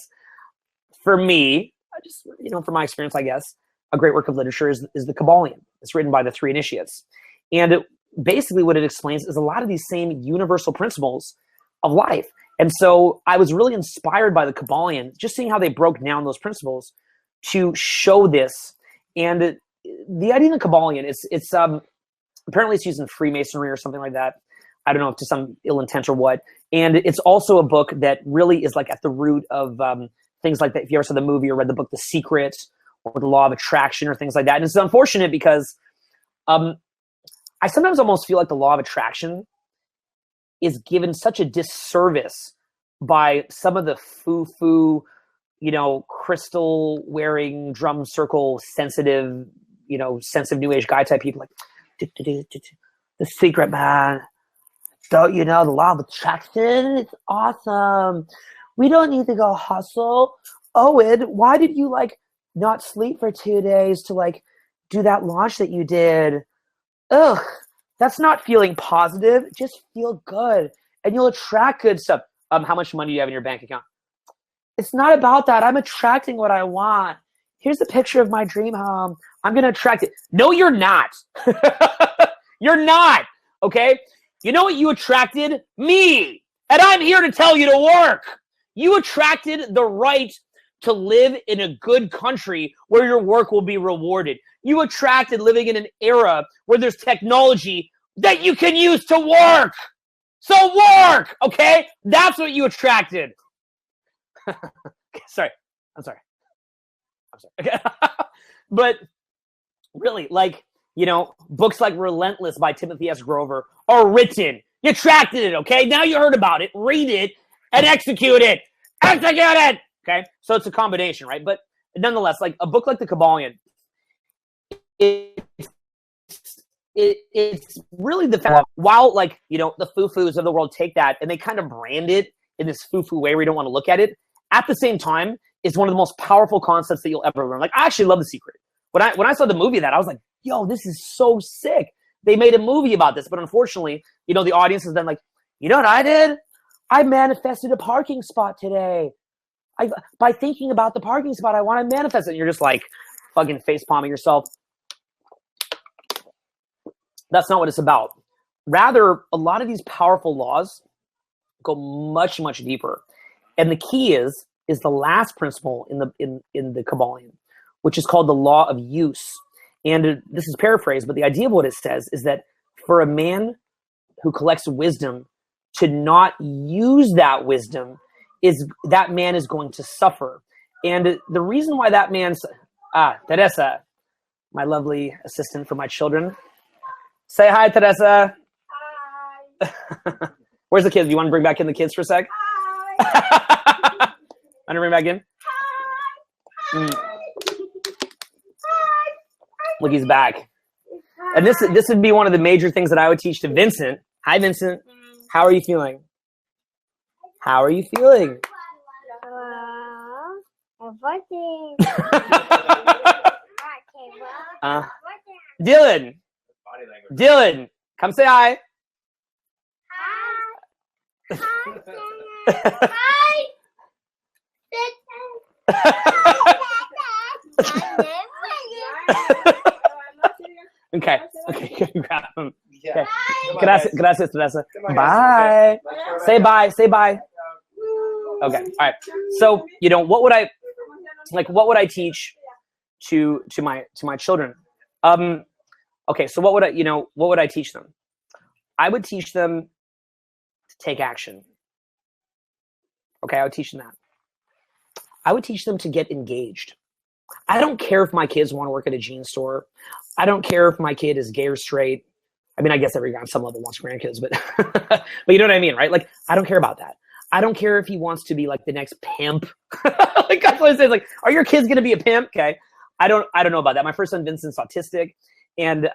for me, I just, from my experience, I guess, a great work of literature is the Kybalion. It's written by the three initiates. And basically what it explains is a lot of these same universal principles of life. And so I was really inspired by the Kybalion, just seeing how they broke down those principles to show this. And the idea in the Kybalion is apparently it's used in Freemasonry or something like that. I don't know if to some ill intent or what. And it's also a book that really is like at the root of things like that. If you ever saw the movie or read the book The Secret or The Law of Attraction or things like that. And it's unfortunate because I sometimes almost feel like the law of attraction is given such a disservice by some of the foo-foo, crystal wearing, drum circle sensitive, sensitive new age guy type people like, The Secret, man. Don't you know the law of attraction? It's awesome. We don't need to go hustle. Owen, why did you like not sleep for 2 days to like do that launch that you did? Ugh, that's not feeling positive. Just feel good and you'll attract good stuff. How much money do you have in your bank account? It's not about that. I'm attracting what I want. Here's a picture of my dream home. I'm going to attract it. No, you're not. You're not. Okay. You know what you attracted? Me. And I'm here to tell you to work. You attracted the right to live in a good country where your work will be rewarded. You attracted living in an era where there's technology that you can use to work. So work, okay? That's what you attracted. Sorry. I'm sorry. Okay. But really, like, you know, books like Relentless by Timothy S. Grover are written. You attracted it, okay? Now you heard about it. Read it and execute it. Execute it! Okay? So it's a combination, right? But nonetheless, like a book like The Kabbalion, it's really the fact, while like, you know, the foo-foos of the world take that and they kind of brand it in this foo-foo way where you don't want to look at it, at the same time, it's one of the most powerful concepts that you'll ever learn. Like, I actually love The Secret. When I saw the movie that, I was like, yo, this is so sick. They made a movie about this, but unfortunately, you know, the audience has been like, you know what I did? I manifested a parking spot today. By thinking about the parking spot, I want to manifest it. And you're just like fucking face palming yourself. That's not what it's about. Rather, a lot of these powerful laws go much, much deeper. And the key is the last principle in the Kabbalion, which is called the law of use. And this is paraphrased, but the idea of what it says is that for a man who collects wisdom to not use that wisdom, is that man is going to suffer. And the reason why that man's Teresa, my lovely assistant for my children. Say hi, Teresa. Hi. Where's the kids? Do you want to bring back in the kids for a sec? Hi. Want to bring back in? Hi. Mm. Look, he's back. And this would be one of the major things that I would teach to Vincent. Hi, Vincent. How are you feeling? How are you feeling? Dylan. Dylan, come say hi. Hi. Okay. Grab him. Okay. Gracias, Teresa. Bye. Say bye. Say bye. Okay. All right. So, you know, what would I teach to my children? Okay. So what would I teach them? I would teach them to take action. Okay. I would teach them that. I would teach them to get engaged. I don't care if my kids want to work at a jean store. I don't care if my kid is gay or straight. I mean, I guess every guy on some level wants grandkids, but but you know what I mean, right? Like, I don't care about that. I don't care if he wants to be like the next pimp. Like, that's what I say. Like, are your kids going to be a pimp? Okay. I don't know about that. My first son, Vincent's autistic, and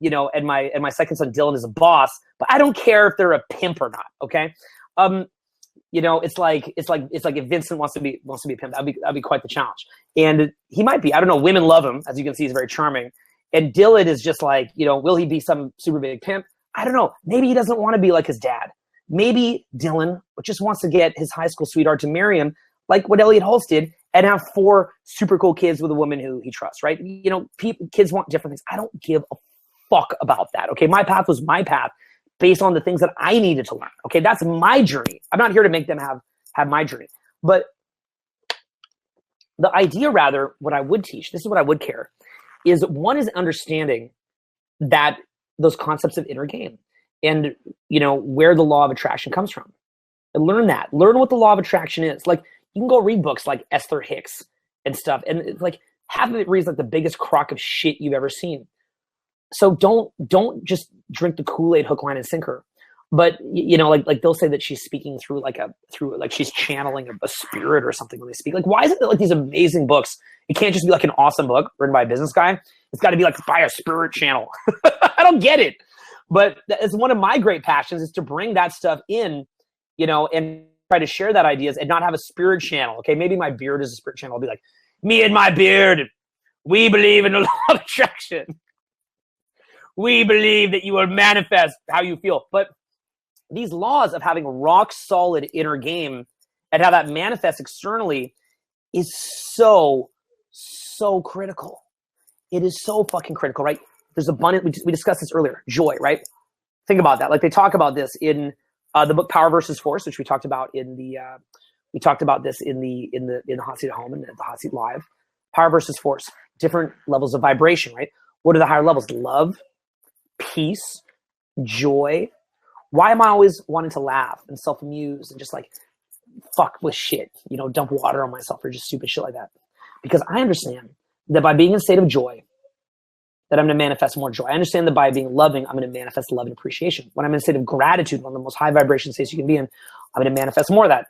you know, and my second son, Dylan, is a boss, but I don't care if they're a pimp or not. Okay. You know, it's like if Vincent wants to be a pimp, that'd be quite the challenge. And he might be. I don't know. Women love him, as you can see. He's very charming. And Dylan is just like, you know, will he be some super big pimp? I don't know. Maybe he doesn't want to be like his dad. Maybe Dylan just wants to get his high school sweetheart to marry him, like what Elliot Hulse did, and have 4 super cool kids with a woman who he trusts, right? You know, kids want different things. I don't give a fuck about that. Okay, my path was my path, based on the things that I needed to learn. Okay, that's my journey. I'm not here to make them have my journey. But the idea, rather, what I would teach, this is what I would care, is one is understanding that those concepts of inner game and, you know, where the law of attraction comes from. And learn that. Learn what the law of attraction is. Like, you can go read books like Esther Hicks and stuff, and it's like half of it reads like the biggest crock of shit you've ever seen. So don't just drink the Kool-Aid hook, line, and sinker. But, you know, like they'll say that she's speaking through like she's channeling a spirit or something when they speak. Like, why is it that like these amazing books, it can't just be like an awesome book written by a business guy? It's got to be like by a spirit channel. I don't get it. But it's one of my great passions is to bring that stuff in, you know, and try to share that ideas and not have a spirit channel. Okay, maybe my beard is a spirit channel. I'll be like, me and my beard, we believe in the law of attraction. We believe that you will manifest how you feel. But these laws of having a rock solid inner game and how that manifests externally is so critical. It is so fucking critical, right? There's abundant, we discussed this earlier, joy, right? Think about that. Like they talk about this in the book Power versus Force, which we talked about in the Hot Seat at Home and the Hot Seat Live. Power versus Force, different levels of vibration, right? What are the higher levels? Love, peace, joy. Why am I always wanting to laugh and self-amuse and just like fuck with shit, you know, dump water on myself or just stupid shit like that? Because I understand that by being in a state of joy, that I'm going to manifest more joy. I understand that by being loving, I'm going to manifest love and appreciation. When I'm in a state of gratitude, one of the most high vibration states you can be in, I'm going to manifest more of that.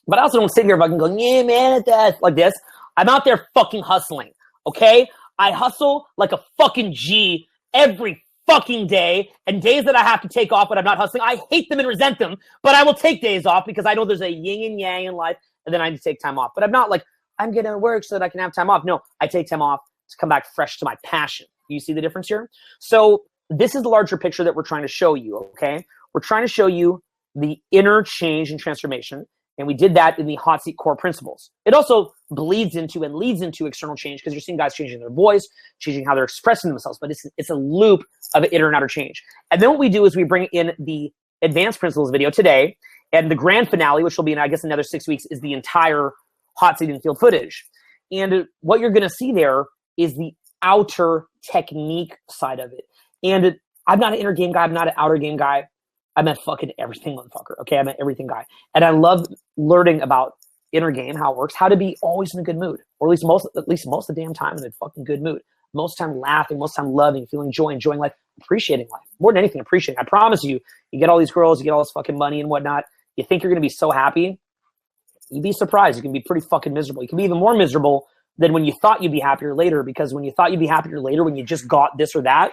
But I also don't sit here fucking going, yeah, manifest like this. I'm out there fucking hustling, okay? I hustle like a fucking G every fucking day, and days that I have to take off when I'm not hustling, I hate them and resent them, but I will take days off because I know there's a yin and yang in life, and then I need to take time off. But I'm not like, I'm going to work so that I can have time off. No, I take time off to come back fresh to my passion. You see the difference here? So this is the larger picture that we're trying to show you, okay? We're trying to show you the inner change and transformation, and we did that in the Hot Seat core principles. It also bleeds into and leads into external change because you're seeing guys changing their voice, changing how they're expressing themselves, but it's a loop of inner and outer change. And then what we do is we bring in the advanced principles video today, and the grand finale, which will be in, I guess, another 6 weeks, is the entire Hot Seat and field footage. And what you're going to see there is the outer technique side of it. And I'm not an inner game guy. I'm not an outer game guy. I'm a fucking everything motherfucker. Okay, I'm an everything guy. And I love learning about inner game, how it works, how to be always in a good mood, or at least most of the damn time in a fucking good mood. Most time laughing, most time loving, feeling joy, enjoying life, appreciating life. More than anything, appreciating. I promise you, you get all these girls, you get all this fucking money and whatnot. You think you're going to be so happy. You'd be surprised. You can be pretty fucking miserable. You can be even more miserable than when you thought you'd be happier later, because when you thought you'd be happier later, when you just got this or that,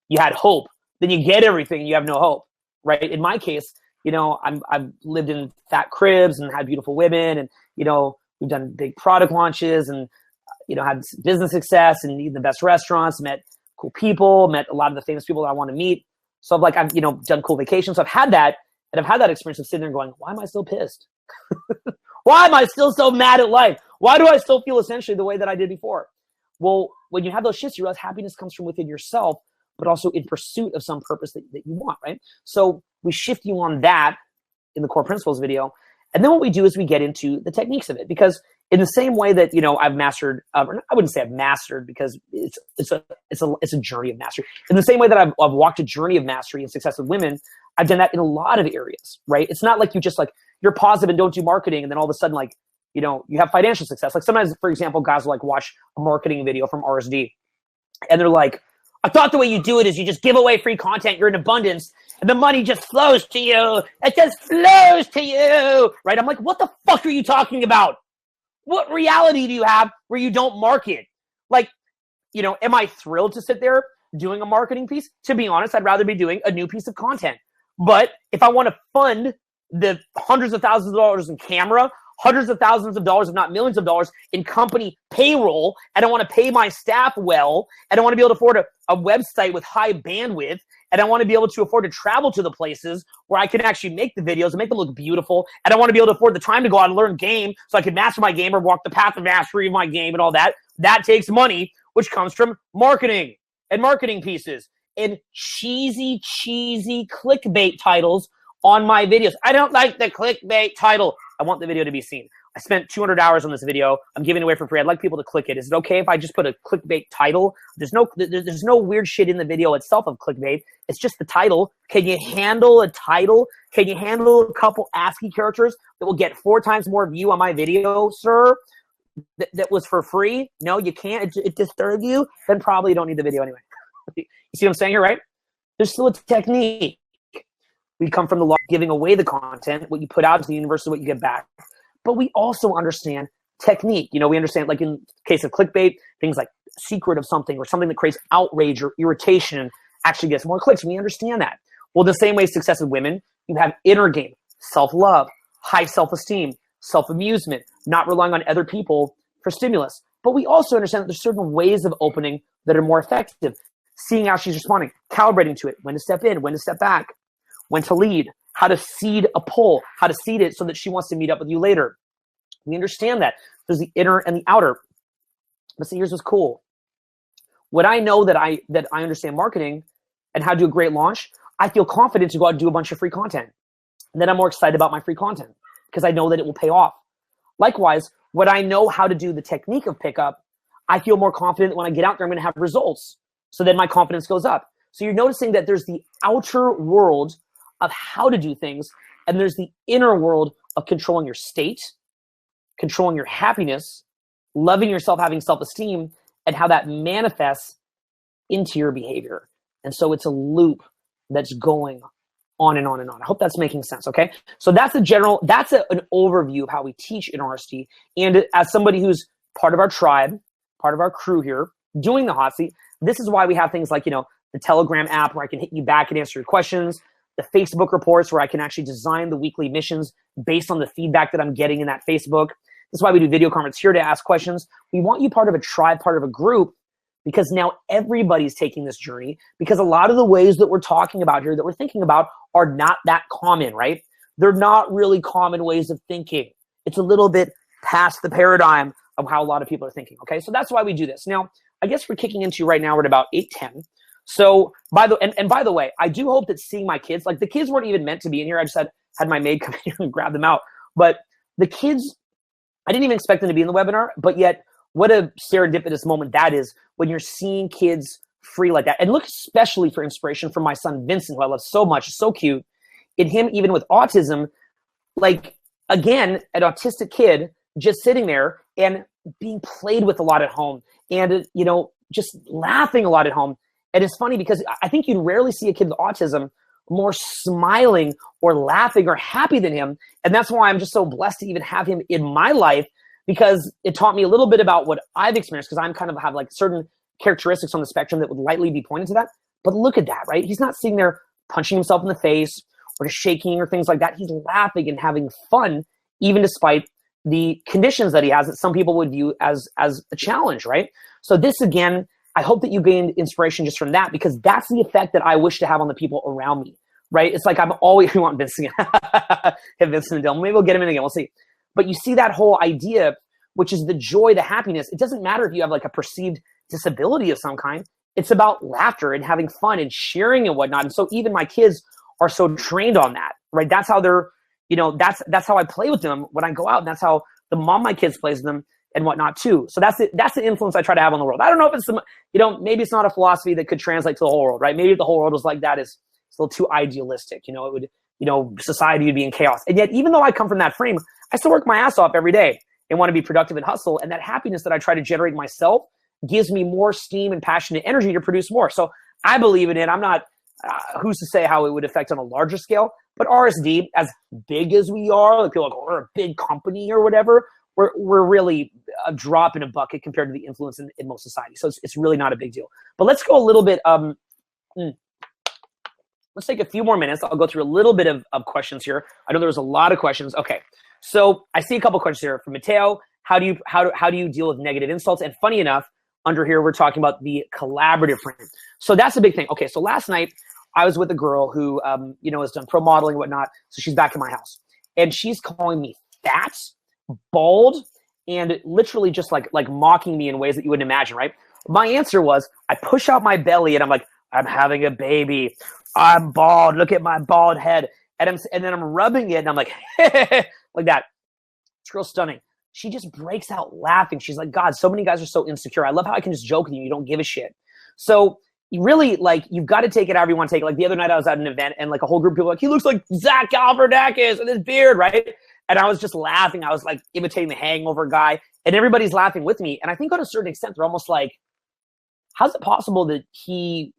you had hope. Then you get everything and you have no hope, right? In my case, you know, I've lived in fat cribs and had beautiful women, and, you know, we've done big product launches and, you know, had business success and eaten the best restaurants, met cool people, met a lot of the famous people that I want to meet. So I've, you know, done cool vacations. So I've had that, and I've had that experience of sitting there going, why am I still pissed? Why am I still so mad at life? Why do I still feel essentially the way that I did before? Well, when you have those shifts, you realize happiness comes from within yourself, but also in pursuit of some purpose that you want, right? So we shift you on that in the core principles video. And then what we do is we get into the techniques of it, because in the same way that, you know, I've mastered, I wouldn't say I've mastered, because it's a journey of mastery. In the same way that I've walked a journey of mastery and success with women, I've done that in a lot of areas, right? It's not like you just like, you're positive and don't do marketing, and then all of a sudden, like, you know, you have financial success. Like sometimes, for example, guys will like watch a marketing video from RSD, and they're like, I thought the way you do it is you just give away free content, you're in abundance, and the money just flows to you. It just flows to you, right? I'm like, what the fuck are you talking about? What reality do you have where you don't market? Like, you know, am I thrilled to sit there doing a marketing piece? To be honest, I'd rather be doing a new piece of content. But if I want to fund the hundreds of thousands of dollars in camera, hundreds of thousands of dollars, if not millions of dollars, in company payroll, and I want to pay my staff well, and I want to be able to afford a website with high bandwidth, and I want to be able to afford to travel to the places where I can actually make the videos and make them look beautiful, and I want to be able to afford the time to go out and learn game so I can master my game or walk the path of mastery of my game and all that. That takes money, which comes from marketing and marketing pieces and cheesy clickbait titles on my videos. I don't like the clickbait title. I want the video to be seen. I spent 200 hours on this video. I'm giving it away for free. I'd like people to click it. Is it okay if I just put a clickbait title? There's no weird shit in the video itself of clickbait. It's just the title. Can you handle a title? Can you handle a couple ASCII characters that will get 4 times more view on my video, sir? That was for free? No, you can't. It disturbs you? Then probably you don't need the video anyway. You see what I'm saying here, right? There's still a technique. We come from the law of giving away the content. What you put out to the universe is what you get back. But we also understand technique. You know, we understand, like in case of clickbait, things like secret of something or something that creates outrage or irritation actually gets more clicks. We understand that. Well, the same way success with women, you have inner game, self-love, high self-esteem, self-amusement, not relying on other people for stimulus. But we also understand that there's certain ways of opening that are more effective. Seeing how she's responding, calibrating to it, when to step in, when to step back, when to lead, how to seed a pull, how to seed it so that she wants to meet up with you later. We understand that. There's the inner and the outer. But see, here's what's cool. When I know that I understand marketing and how to do a great launch, I feel confident to go out and do a bunch of free content. And then I'm more excited about my free content because I know that it will pay off. Likewise, when I know how to do the technique of pickup, I feel more confident that when I get out there, I'm going to have results. So then my confidence goes up. So you're noticing that there's the outer world of how to do things, and there's the inner world of controlling your state, controlling your happiness, loving yourself, having self-esteem, and how that manifests into your behavior. And so it's a loop that's going on and on and on. I hope that's making sense, okay? So that's an overview of how we teach in RSD. And as somebody who's part of our tribe, part of our crew here, doing the hot seat, this is why we have things like, the Telegram app where I can hit you back and answer your questions, the Facebook reports where I can actually design the weekly missions based on the feedback that I'm getting in that Facebook. This is why we do video conference here to ask questions. We want you part of a tribe, part of a group, because now everybody's taking this journey, because a lot of the ways that we're talking about here, that we're thinking about, are not that common, right? They're not really common ways of thinking. It's a little bit past the paradigm of how a lot of people are thinking, okay? So that's why we do this. Now, I guess we're kicking into right now, we're at about 8:10. So by the way, I do hope that seeing my kids, like the kids weren't even meant to be in here. I just had my maid come in here and grab them out. But the kids, I didn't even expect them to be in the webinar, but yet what a serendipitous moment that is when you're seeing kids free like that. And look especially for inspiration from my son, Vincent, who I love so much, so cute. In him, even with autism, like, again, an autistic kid just sitting there and being played with a lot at home and, just laughing a lot at home. And it's funny because I think you'd rarely see a kid with autism more smiling or laughing or happy than him. And that's why I'm just so blessed to even have him in my life, because it taught me a little bit about what I've experienced, because I'm kind of have like certain characteristics on the spectrum that would lightly be pointed to that. But look at that, right? He's not sitting there punching himself in the face or just shaking or things like that. He's laughing and having fun, even despite the conditions that he has that some people would view as a challenge, right? So this, again, I hope that you gained inspiration just from that, because that's the effect that I wish to have on the people around me, right? It's like I'm always, we want Vincent again. Hit Vincent and Dylan. Maybe we'll get him in again. We'll see. But you see that whole idea, which is the joy, the happiness. It doesn't matter if you have like a perceived disability of some kind. It's about laughter and having fun and sharing and whatnot. And so even my kids are so trained on that, right? That's how they're, that's how I play with them when I go out. And that's how the mom of my kids plays with them and whatnot too. So that's the influence I try to have on the world. I don't know if it's maybe it's not a philosophy that could translate to the whole world, right? Maybe if the whole world was like that, it's a little too idealistic. It would, society would be in chaos. And yet, even though I come from that frame, I still work my ass off every day and want to be productive and hustle. And that happiness that I try to generate myself gives me more steam and passion and energy to produce more. So I believe in it. I'm not, who's to say how it would affect on a larger scale, but RSD, as big as we are, like people are like, oh, we're a big company or whatever, we're really a drop in a bucket compared to the influence in most society. So it's really not a big deal. But let's go a little bit, let's take a few more minutes. I'll go through a little bit of questions here. I know there was a lot of questions. Okay. So I see a couple questions here from Mateo. How do you deal with negative insults? And funny enough, under here, we're talking about the collaborative frame. So that's a big thing. Okay. So last night I was with a girl who, has done pro modeling and whatnot. So she's back in my house and she's calling me fat, bald, and literally just like mocking me in ways that you wouldn't imagine, right? My answer was, I push out my belly and I'm like, I'm having a baby. I'm bald. Look at my bald head. And then I'm rubbing it and I'm like, like that. This girl's stunning. She just breaks out laughing. She's like, God, so many guys are so insecure. I love how I can just joke with you. You don't give a shit. So you really, you've got to take it however you want to take it. Like the other night I was at an event and a whole group of people were like, he looks like Zach Galifianakis with his beard, right? And I was just laughing. I was like imitating the Hangover guy and everybody's laughing with me. And I think on a certain extent, they're almost like, how's it possible that he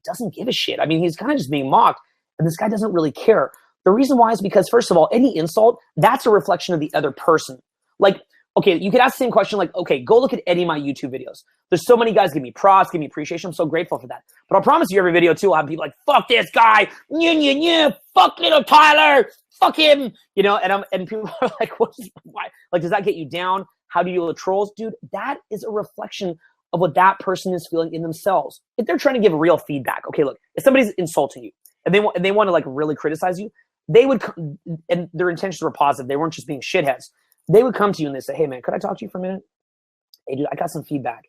doesn't give a shit? I mean, he's kind of just being mocked and this guy doesn't really care. The reason why is because, first of all, any insult, that's a reflection of the other person. Like okay, you could ask the same question like, okay, go look at any of my YouTube videos. There's so many guys give me props, give me appreciation. I'm so grateful for that. But I'll promise you every video too, I'll have people like, fuck this guy, fuck little Tyler, fuck him, you know, and people are like, why? Like, does that get you down? How do you deal with trolls? Dude, that is a reflection of what that person is feeling in themselves. If they're trying to give real feedback, okay, look, if somebody's insulting you and they want to like really criticize you, they would, and their intentions were positive. They weren't just being shitheads. They would come to you and they say, hey man, could I talk to you for a minute? Hey dude, I got some feedback.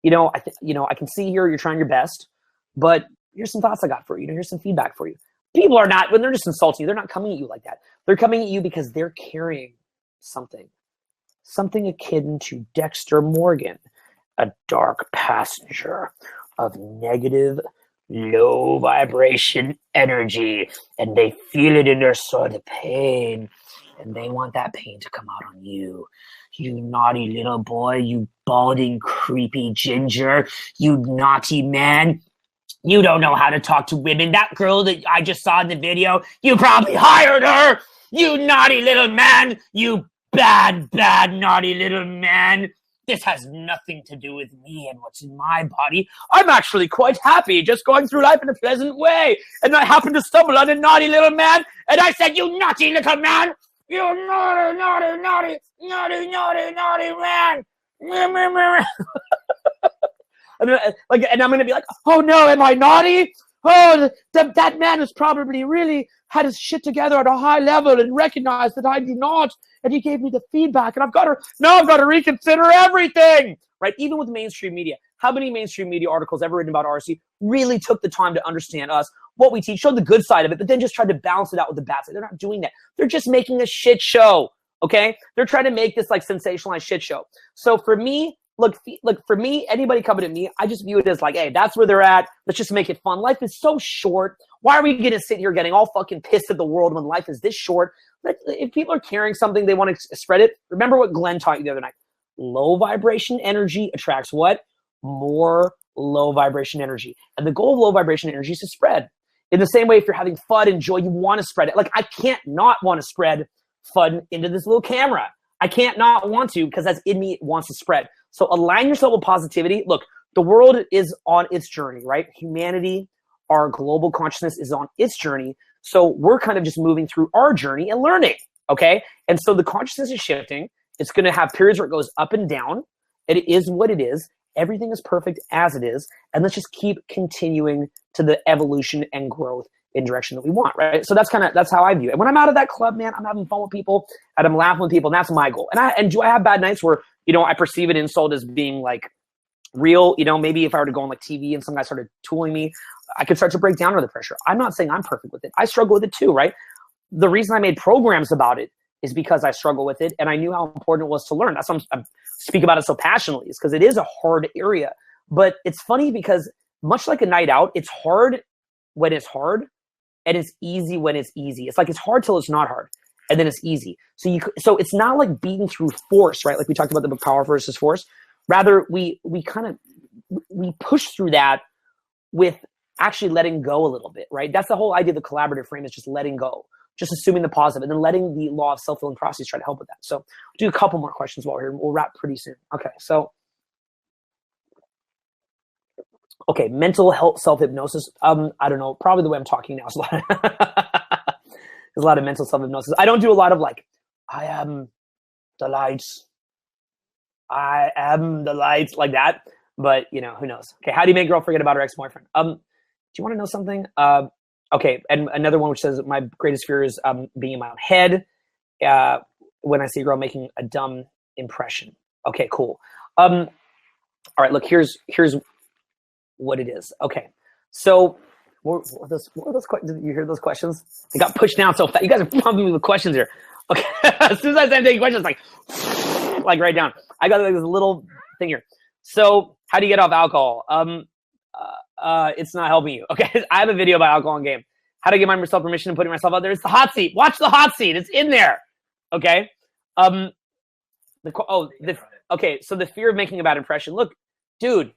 I can see here you're trying your best, but here's some thoughts I got for you. Here's some feedback for you. People are not, when they're just insulting you, they're not coming at you like that. They're coming at you because they're carrying something akin to Dexter Morgan, a dark passenger of negative, low vibration energy, and they feel it in their soul, the pain, and they want that pain to come out on you. You naughty little boy, you balding, creepy ginger, you naughty man. You don't know how to talk to women. That girl that I just saw in the video, you probably hired her. You naughty little man, you bad, naughty little man. This has nothing to do with me and what's in my body. I'm actually quite happy just going through life in a pleasant way. And I happened to stumble on a naughty little man. And I said, you naughty little man. You naughty man. And I'm going to be like, oh no, am I naughty? Oh, that man has probably really had his shit together at a high level and recognized that I do not. And he gave me the feedback, and I've got to reconsider everything, right? Even with mainstream media, how many mainstream media articles ever written about RC really took the time to understand us, what we teach, show the good side of it, but then just tried to balance it out with the bad side? They're not doing that. They're just making a shit show, okay? They're trying to make this like sensationalized shit show. So for me, look, for me, anybody coming at me, I just view it as like, hey, that's where they're at. Let's just make it fun. Life is so short. Why are we going to sit here getting all fucking pissed at the world when life is this short? If people are carrying something, they want to spread it. Remember what Glenn taught you the other night. Low vibration energy attracts what? More low vibration energy. And the goal of low vibration energy is to spread. In the same way, if you're having fun and joy, you want to spread it. Like, I can't not want to spread fun into this little camera. I can't not want to, because that's in me, it wants to spread. So align yourself with positivity. Look, the world is on its journey, right? Humanity, our global consciousness is on its journey. So we're kind of just moving through our journey and learning, okay? And so the consciousness is shifting. It's going to have periods where it goes up and down. It is what it is. Everything is perfect as it is. And let's just keep continuing to the evolution and growth in direction that we want, right? So that's how I view it. When I'm out of that club, man, I'm having fun with people and I'm laughing with people, and that's my goal. And do I have bad nights where, I perceive an insult as being like real? Maybe if I were to go on like TV and some guy started tooling me, I could start to break down under the pressure. I'm not saying I'm perfect with it. I struggle with it too, right? The reason I made programs about it is because I struggle with it and I knew how important it was to learn. That's why I speak about it so passionately, is because it is a hard area. But it's funny because much like a night out, it's hard when it's hard and it's easy when it's easy. It's like it's hard till it's not hard, and then it's easy. So it's not like beating through force, right? Like we talked about the book Power versus Force. Rather, we push through that with actually letting go a little bit, right? That's the whole idea of the collaborative frame, is just letting go, just assuming the positive, and then letting the law of self-fulfilling prophecy try to help with that. So do a couple more questions while we're here. We'll wrap pretty soon. Okay, so mental health self-hypnosis. I don't know, probably the way I'm talking now is there's a lot of mental self-hypnosis. I don't do a lot of like, I am the lights. I am the lights, like that. But, who knows? Okay, how do you make a girl forget about her ex-boyfriend? Do you want to know something? Okay, and another one which says, my greatest fear is being in my own head when I see a girl making a dumb impression. Okay, cool. All right, look, here's what it is. Okay, so what are those questions? Did you hear those questions? They got pushed down so fast. You guys are pumping me with questions here. Okay, as soon as I started taking questions, like right down. I got like this little thing here. So how do you get off alcohol? It's not helping you. Okay, I have a video about alcohol and game. How to give myself permission and putting myself out there. It's the hot seat. Watch the hot seat. It's in there. Okay. So the fear of making a bad impression. Look, dude,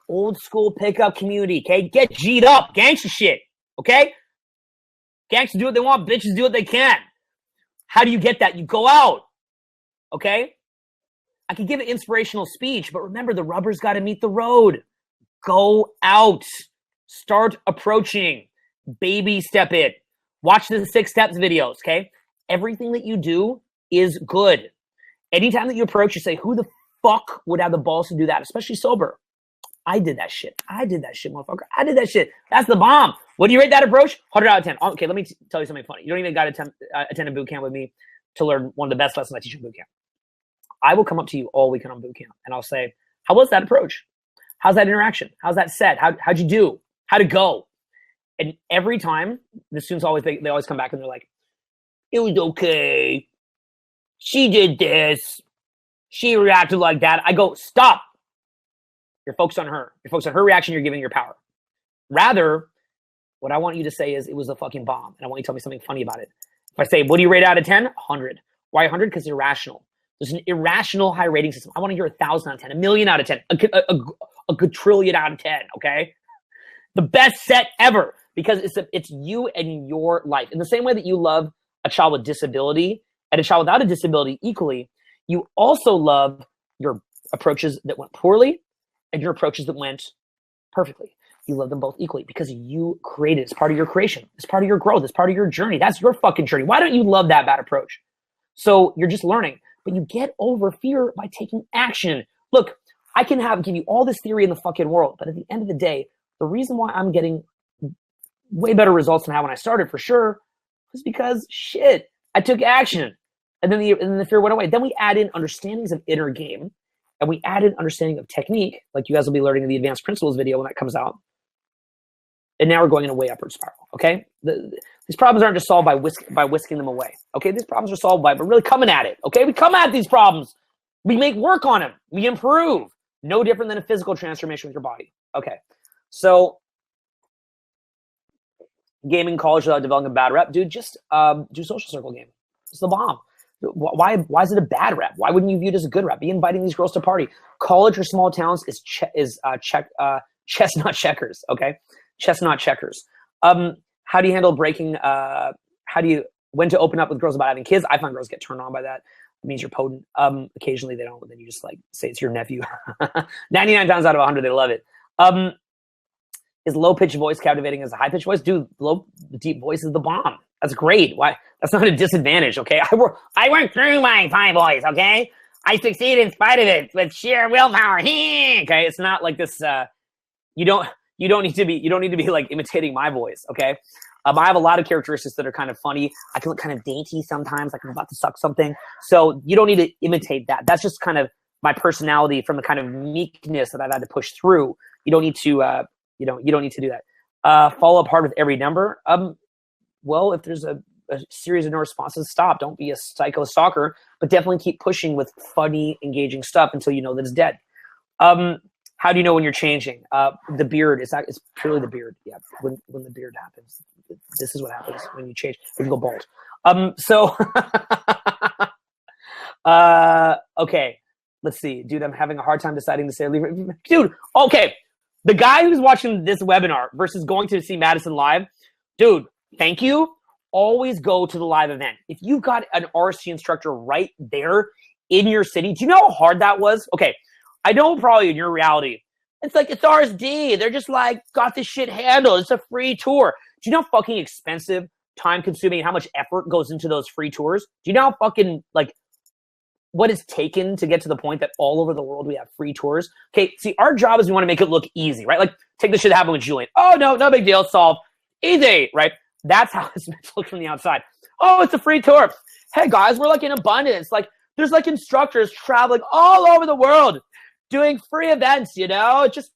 old school pickup community. Okay, get G'd up, gangster shit. Okay, gangsters do what they want. Bitches do what they can. How do you get that? You go out. Okay, I could give an inspirational speech, but remember, the rubber's got to meet the road. Go out. Start approaching. Baby step it. Watch the 6 steps videos, okay? Everything that you do is good. Anytime that you approach, you say, who the fuck would have the balls to do that, especially sober? I did that shit. Motherfucker. I did that shit. That's the bomb. What do you rate that approach? 100 out of 10. Okay, let me tell you something funny. You don't even got to attend a boot camp with me to learn one of the best lessons I teach in boot camp. I will come up to you all weekend on boot camp, and I'll say, how was that approach? How's that interaction? How's that set? How'd you do? How'd it go? And every time, the students they always come back and they're like, it was okay. She did this. She reacted like that. I go, stop. You're focused on her. You're focused on her reaction. You're giving your power. Rather, what I want you to say is, it was a fucking bomb. And I want you to tell me something funny about it. If I say, what do you rate out of 10? 100. Why 100? Because it's irrational. There's an irrational high rating system. I want to hear 1,000 out of 10, 1,000,000 out of 10, a quadrillion out of 10, okay? The best set ever, because it's you and your life. In the same way that you love a child with disability and a child without a disability equally, you also love your approaches that went poorly and your approaches that went perfectly. You love them both equally because you created it. It's part of your creation. It's part of your growth. It's part of your journey. That's your fucking journey. Why don't you love that bad approach? So you're just learning, but you get over fear by taking action. Look, I can give you all this theory in the fucking world, but at the end of the day, the reason why I'm getting way better results than how when I started for sure was because shit, I took action. And then the fear went away. Then we add in understandings of inner game, and we add in understanding of technique, like you guys will be learning in the advanced principles video when that comes out. And now we're going in a way upward spiral, okay? These problems aren't just solved by whisking them away, okay? These problems are solved by really coming at it, okay? We come at these problems. We make work on them. We improve. No different than a physical transformation with your body. Okay, so gaming college without developing a bad rep, dude, just do social circle game. It's the bomb. Why is it a bad rep? Why wouldn't you view it as a good rep? Be inviting these girls to party. College or small towns is chestnut checkers, okay? Chestnut checkers. How do you handle breaking? When to open up with girls about having kids? I find girls get turned on by that. It means you're potent. Occasionally they don't, but then you just like say it's your nephew. 99 times out of 100, they love it. Is low pitched voice captivating as a high pitched voice? Dude, deep voice is the bomb. That's great. Why? That's not a disadvantage, okay? I went through my high voice, okay? I succeed in spite of it with sheer willpower. Okay, it's not like this. You don't need to be like imitating my voice, okay? I have a lot of characteristics that are kind of funny. I can look kind of dainty sometimes, like I'm about to suck something. So you don't need to imitate that. That's just kind of my personality from the kind of meekness that I've had to push through. You don't need to, you don't need to do that. Follow up hard with every number. Well, if there's a series of no responses, stop. Don't be a psycho stalker, but definitely keep pushing with funny, engaging stuff until you know that it's dead. How do you know when you're changing? The beard it's purely the beard. Yeah, when the beard happens, this is what happens when you change. When you go bald. Okay, let's see, dude. I'm having a hard time deciding to say leave it. Dude, okay. The guy who's watching this webinar versus going to see Madison live, dude. Thank you. Always go to the live event. If you've got an RC instructor right there in your city, do you know how hard that was? Okay. I know probably in your reality, it's like, it's RSD. They're just like, got this shit handled. It's a free tour. Do you know how fucking expensive, time consuming, and how much effort goes into those free tours? Do you know how fucking, like, what it's taken to get to the point that all over the world we have free tours? Okay, see, our job is we want to make it look easy, right? Like, take the shit that happened with Julian. Oh, no big deal. Solved. Easy, right? That's how it's meant to look from the outside. Oh, it's a free tour. Hey, guys, we're like in abundance. Like, there's like instructors traveling all over the world doing free events, you know? Just,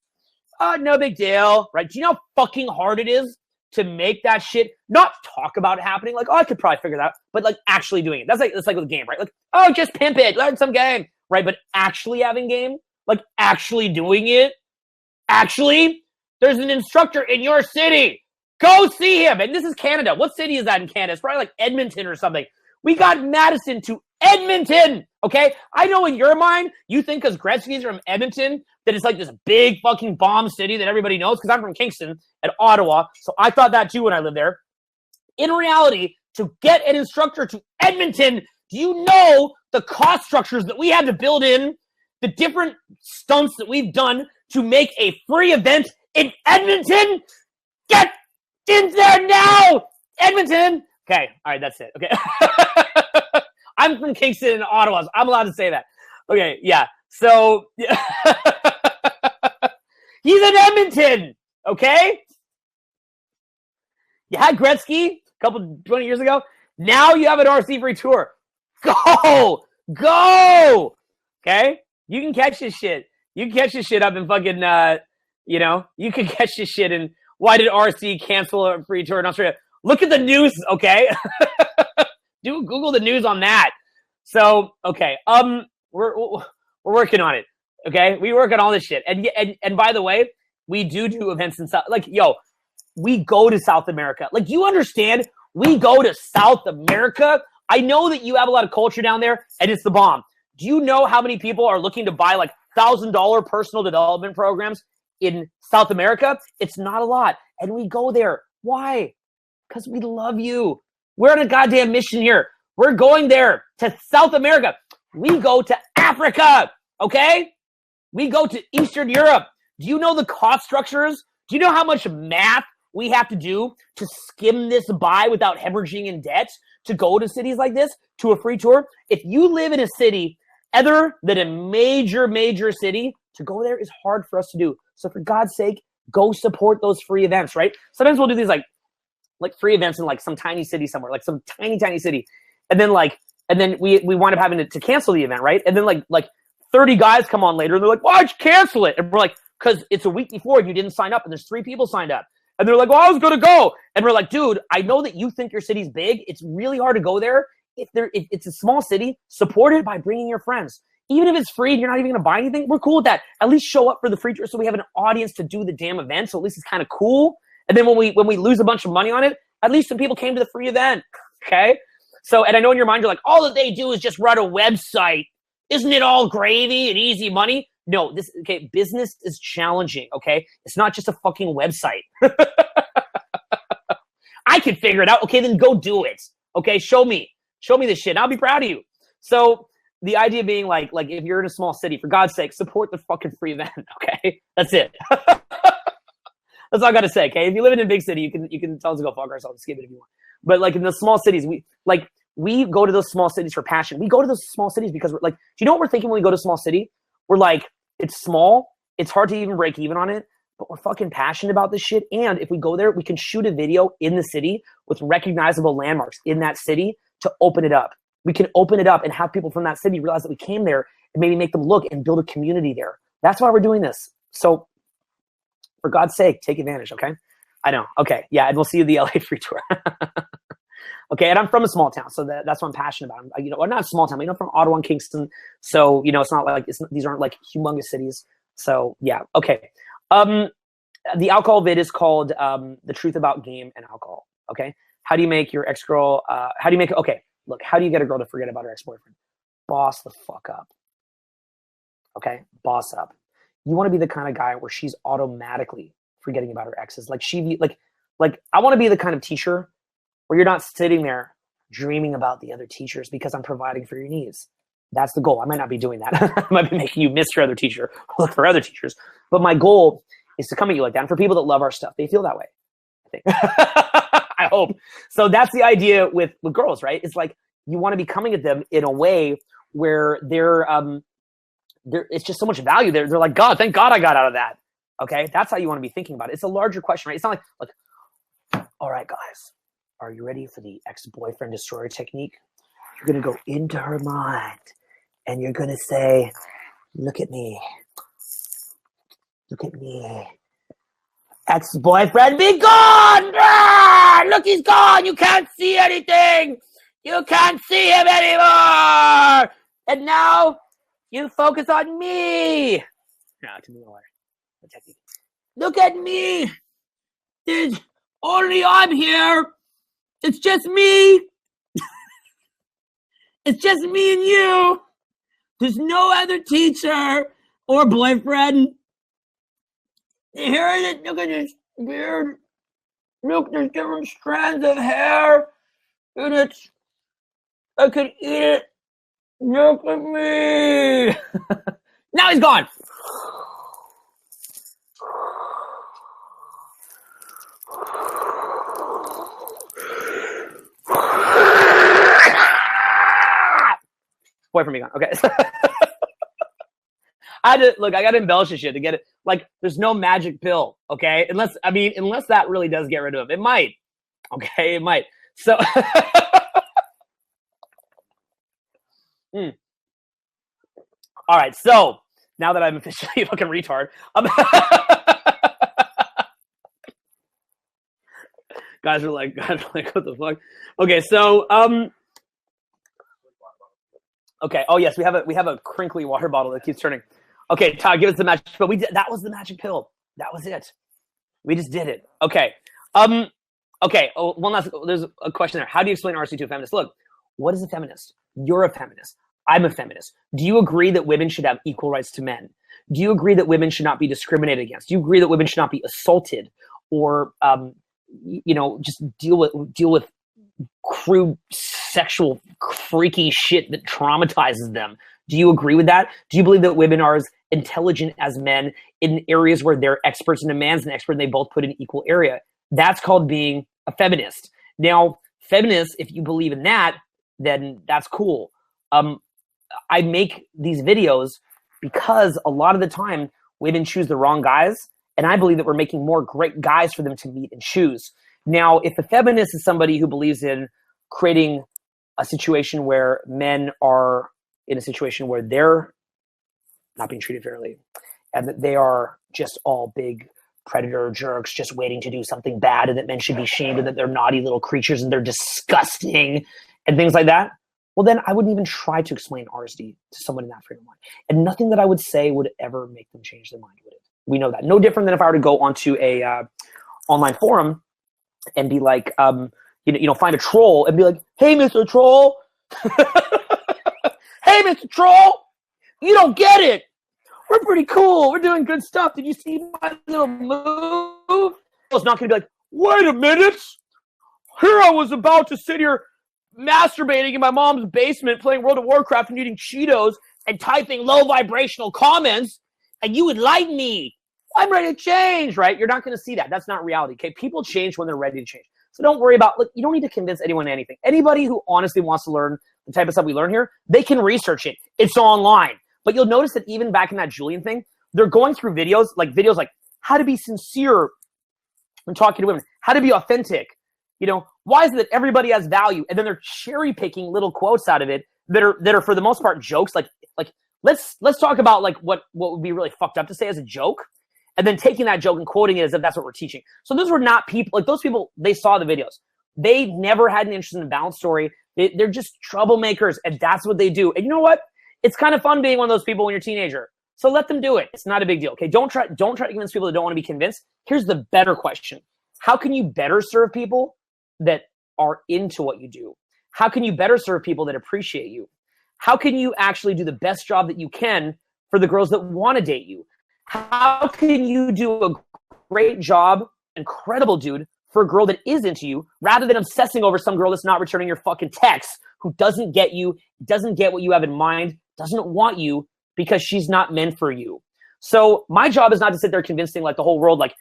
no big deal, right? Do you know how fucking hard it is to make that shit, not talk about it happening, like, oh, I could probably figure that out, but like actually doing it. That's like with a game, right? Like, oh, just pimp it, learn some game, right? But actually having game, like actually doing it, actually, there's an instructor in your city. Go see him. And this is Canada. What city is that in Canada? It's probably like Edmonton or something. We got Madison to Edmonton, okay? I know in your mind, you think because Gretzky's from Edmonton, that it's like this big fucking bomb city that everybody knows, because I'm from Kingston and Ottawa, so I thought that too when I lived there. In reality, to get an instructor to Edmonton, do you know the cost structures that we had to build in the different stunts that we've done to make a free event in Edmonton. Get in there now, Edmonton. Okay, all right, that's it. Okay. I'm from Kingston and Ottawa, so I'm allowed to say that. Okay, yeah. So, yeah. He's in Edmonton, okay? You had Gretzky a couple 20 years ago. Now you have an RC free tour. Go! Okay? You can catch this shit. You can catch this shit up in fucking, you can catch this shit in why did RC cancel a free tour in Australia? Look at the news, okay? Do Google the news on that. So, okay. We're working on it. Okay? We work on all this shit. And by the way, we do events in South, like, yo, we go to South America. Like, you understand? We go to South America. I know that you have a lot of culture down there, and it's the bomb. Do you know how many people are looking to buy, like, $1,000 personal development programs in South America? It's not a lot. And we go there. Why? Because we love you. We're on a goddamn mission here. We're going there to South America. We go to Africa, okay? We go to Eastern Europe. Do you know the cost structures? Do you know how much math we have to do to skim this by without hemorrhaging in debt to go to cities like this, to a free tour? If you live in a city other than a major city, to go there is hard for us to do. So for God's sake, go support those free events, right? Sometimes we'll do these like free events in like some tiny city somewhere, like some tiny city. And then we wind up having to cancel the event, right? And then like 30 guys come on later and they're like, why'd you cancel it? And we're like, because it's a week before you didn't sign up and there's 3 people signed up. And they're like, well, I was going to go. And we're like, dude, I know that you think your city's big. It's really hard to go there. If it's a small city, support it by bringing your friends. Even if it's free and you're not even going to buy anything, we're cool with that. At least show up for the free tour so we have an audience to do the damn event. So at least it's kind of cool. And then when we lose a bunch of money on it, at least some people came to the free event. Okay? So, and I know in your mind, you're like, all that they do is just run a website. Isn't it all gravy and easy money? No, business is challenging, okay? It's not just a fucking website. I can figure it out. Okay, then go do it. Okay, show me this shit. I'll be proud of you. So the idea being like if you're in a small city, for God's sake, support the fucking free event, okay? That's it. That's all I gotta say, okay? If you live in a big city, you can tell us to go fuck ourselves, skip it if you want. But like in the small cities, we go to those small cities for passion. We go to those small cities because we're like, do you know what we're thinking when we go to a small city? We're like, it's small. It's hard to even break even on it, but we're fucking passionate about this shit. And if we go there, we can shoot a video in the city with recognizable landmarks in that city to open it up. We can open it up and have people from that city realize that we came there and maybe make them look and build a community there. That's why we're doing this. So for God's sake, take advantage, okay? I know. Okay. Yeah, and we'll see you at the LA free tour. Okay, and I'm from a small town, so that's what I'm passionate about. Well, not a small town, but I'm from Ottawa and Kingston, so it's not like these aren't like humongous cities. So yeah, okay. The alcohol vid is called "The Truth About Game and Alcohol." Okay, how do you make your ex-girl? Okay, look, how do you get a girl to forget about her ex-boyfriend? Boss the fuck up. Okay, boss up. You want to be the kind of guy where she's automatically forgetting about her exes. Like I want to be the kind of teacher where you're not sitting there dreaming about the other teachers because I'm providing for your needs. That's the goal. I might not be doing that. I might be making you miss your other teacher or look for other teachers. But my goal is to come at you like that. And for people that love our stuff, they feel that way, I think. I hope. So that's the idea with girls, right? It's like you want to be coming at them in a way where they're it's just so much value. They're like, God, thank God I got out of that. Okay? That's how you want to be thinking about it. It's a larger question, right? It's not like, all right, guys. Are you ready for the ex-boyfriend destroyer technique? You're going to go into her mind and you're going to say, look at me. Look at me. Ex-boyfriend, be gone! Ah, look, he's gone. You can't see anything. You can't see him anymore. And now you focus on me. No, to me, the technique. Look at me. There's only I'm here. It's just me. It's just me and you. There's no other teacher or boyfriend. Here, look at this beard. Look, there's different strands of hair. And I could eat it. Look at me. Now he's gone. Boy from me gone. Okay. I got to embellish this shit to get it. Like, there's no magic pill, okay? Unless that really does get rid of him. It might. Okay, it might. So All right, so now that I'm officially a fucking retard, guys are like, what the fuck? Okay, so okay. Oh yes, we have a crinkly water bottle that keeps turning. Okay, Todd, give us the magic pill. That was the magic pill. That was it. We just did it. Okay. Okay. Oh, one last. There's a question there. How do you explain RC to a feminist? Look, what is a feminist? You're a feminist. I'm a feminist. Do you agree that women should have equal rights to men? Do you agree that women should not be discriminated against? Do you agree that women should not be assaulted or, just deal with crude sexual freaky shit that traumatizes them? Do you agree with that? Do you believe that women are as intelligent as men in areas where they're experts and a man's an expert and they both put in equal area? That's called being a feminist. Now, feminists, if you believe in that, then that's cool. I make these videos because a lot of the time women choose the wrong guys, and I believe that we're making more great guys for them to meet and choose. Now, if a feminist is somebody who believes in creating a situation where men are in a situation where they're not being treated fairly and that they are just all big predator jerks just waiting to do something bad and that men should be shamed and that they're naughty little creatures and they're disgusting and things like that, well, then I wouldn't even try to explain RSD to someone in that frame of mind. And nothing that I would say would ever make them change their mind, would it? We know that. No different than if I were to go onto a online forum and be like, find a troll and be like, hey, Mr. Troll. Hey, Mr. Troll. You don't get it. We're pretty cool. We're doing good stuff. Did you see my little move? It's not going to be like, wait a minute. Here I was about to sit here masturbating in my mom's basement playing World of Warcraft and eating Cheetos and typing low vibrational comments, and you enlighten me. I'm ready to change, right? You're not going to see that. That's not reality, okay? People change when they're ready to change. So don't worry about, look, you don't need to convince anyone anything. Anybody who honestly wants to learn the type of stuff we learn here, they can research it. It's online. But you'll notice that even back in that Julian thing, they're going through videos like how to be sincere when talking to women, how to be authentic. Why is it that everybody has value? And then they're cherry picking little quotes out of it that are for the most part jokes. Like let's talk about like what would be really fucked up to say as a joke, and then taking that joke and quoting it as if that's what we're teaching. So those were not people like those people. They saw the videos. They never had an interest in a balanced story. They're just troublemakers, and that's what they do. And you know what? It's kind of fun being one of those people when you're a teenager. So let them do it. It's not a big deal. Okay, don't try to convince people that don't want to be convinced. Here's the better question: how can you better serve people that are into what you do? How can you better serve people that appreciate you? How can you actually do the best job that you can for the girls that want to date you? How can you do a great job, incredible dude, for a girl that is into you rather than obsessing over some girl that's not returning your fucking texts, who doesn't get you, doesn't get what you have in mind, doesn't want you because she's not meant for you? So my job is not to sit there convincing like the whole world, like,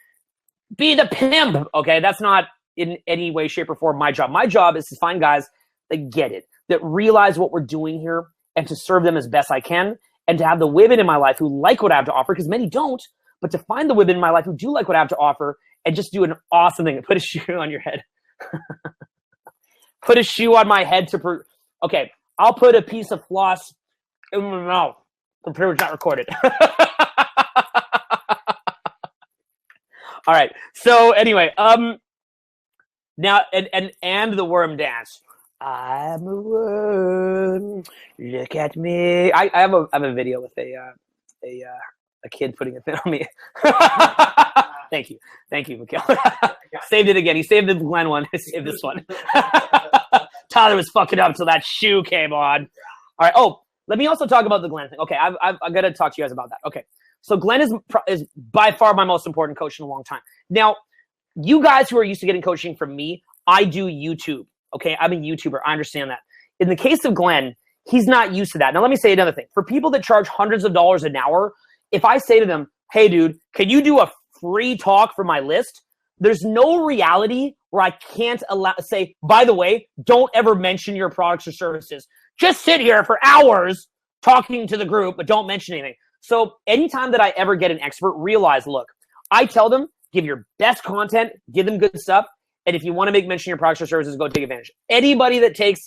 be the pimp, okay? That's not in any way, shape, or form my job. My job is to find guys that get it, that realize what we're doing here, and to serve them as best I can, and to have the women in my life who like what I have to offer, because many don't, but to find the women in my life who do like what I have to offer and just do an awesome thing. Put a shoe on your head. Put a shoe on my head okay, I'll put a piece of floss in my mouth. The privilege not recorded. All right. So anyway, now and the worm dance. I'm a worm. Look at me. I have a video with a kid putting a thing on me. Thank you, Mikhail. Saved it again. He saved the Glenn one. He saved this one. Tyler was fucking up until that shoe came on. All right. Oh, let me also talk about the Glenn thing. Okay, I've got to talk to you guys about that. Okay, so Glenn is by far my most important coach in a long time. Now, you guys who are used to getting coaching from me, I do YouTube. Okay, I'm a YouTuber. I understand that. In the case of Glenn, he's not used to that. Now, let me say another thing. For people that charge hundreds of dollars an hour, if I say to them, hey, dude, can you do a free talk for my list? There's no reality where I can't say, by the way, don't ever mention your products or services. Just sit here for hours talking to the group, but don't mention anything. So anytime that I ever get an expert, realize, look, I tell them, give your best content, give them good stuff. And if you want to make mention of your products or services, go take advantage. Anybody that takes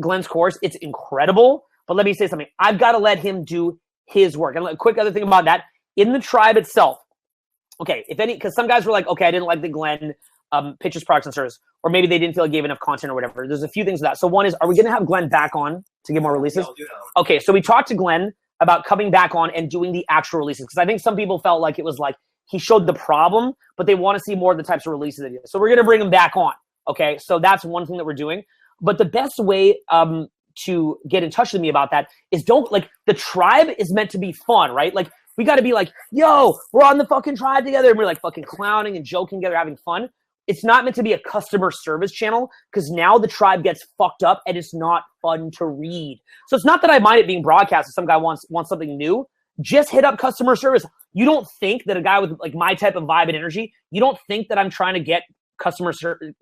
Glenn's course, it's incredible. But let me say something. I've got to let him do his work. And a quick other thing about that, in the tribe itself, okay, because some guys were like, okay, I didn't like the Glenn pitches products and services, or maybe they didn't feel like gave enough content or whatever. There's a few things of that. So one is, are we going to have Glenn back on to get more releases? Okay, so we talked to Glenn about coming back on and doing the actual releases, because I think some people felt like it was like he showed the problem, but they want to see more of the types of releases that he does. So we're going to bring him back on. Okay, so that's one thing that we're doing. But the best way to get in touch with me about that is the tribe is meant to be fun, right? Like, we got to be like, yo, we're on the fucking tribe together. And we're like fucking clowning and joking together, having fun. It's not meant to be a customer service channel, because now the tribe gets fucked up and it's not fun to read. So it's not that I mind it being broadcast if some guy wants something new. Just hit up customer service. You don't think that a guy with like my type of vibe and energy, you don't think that I'm trying to get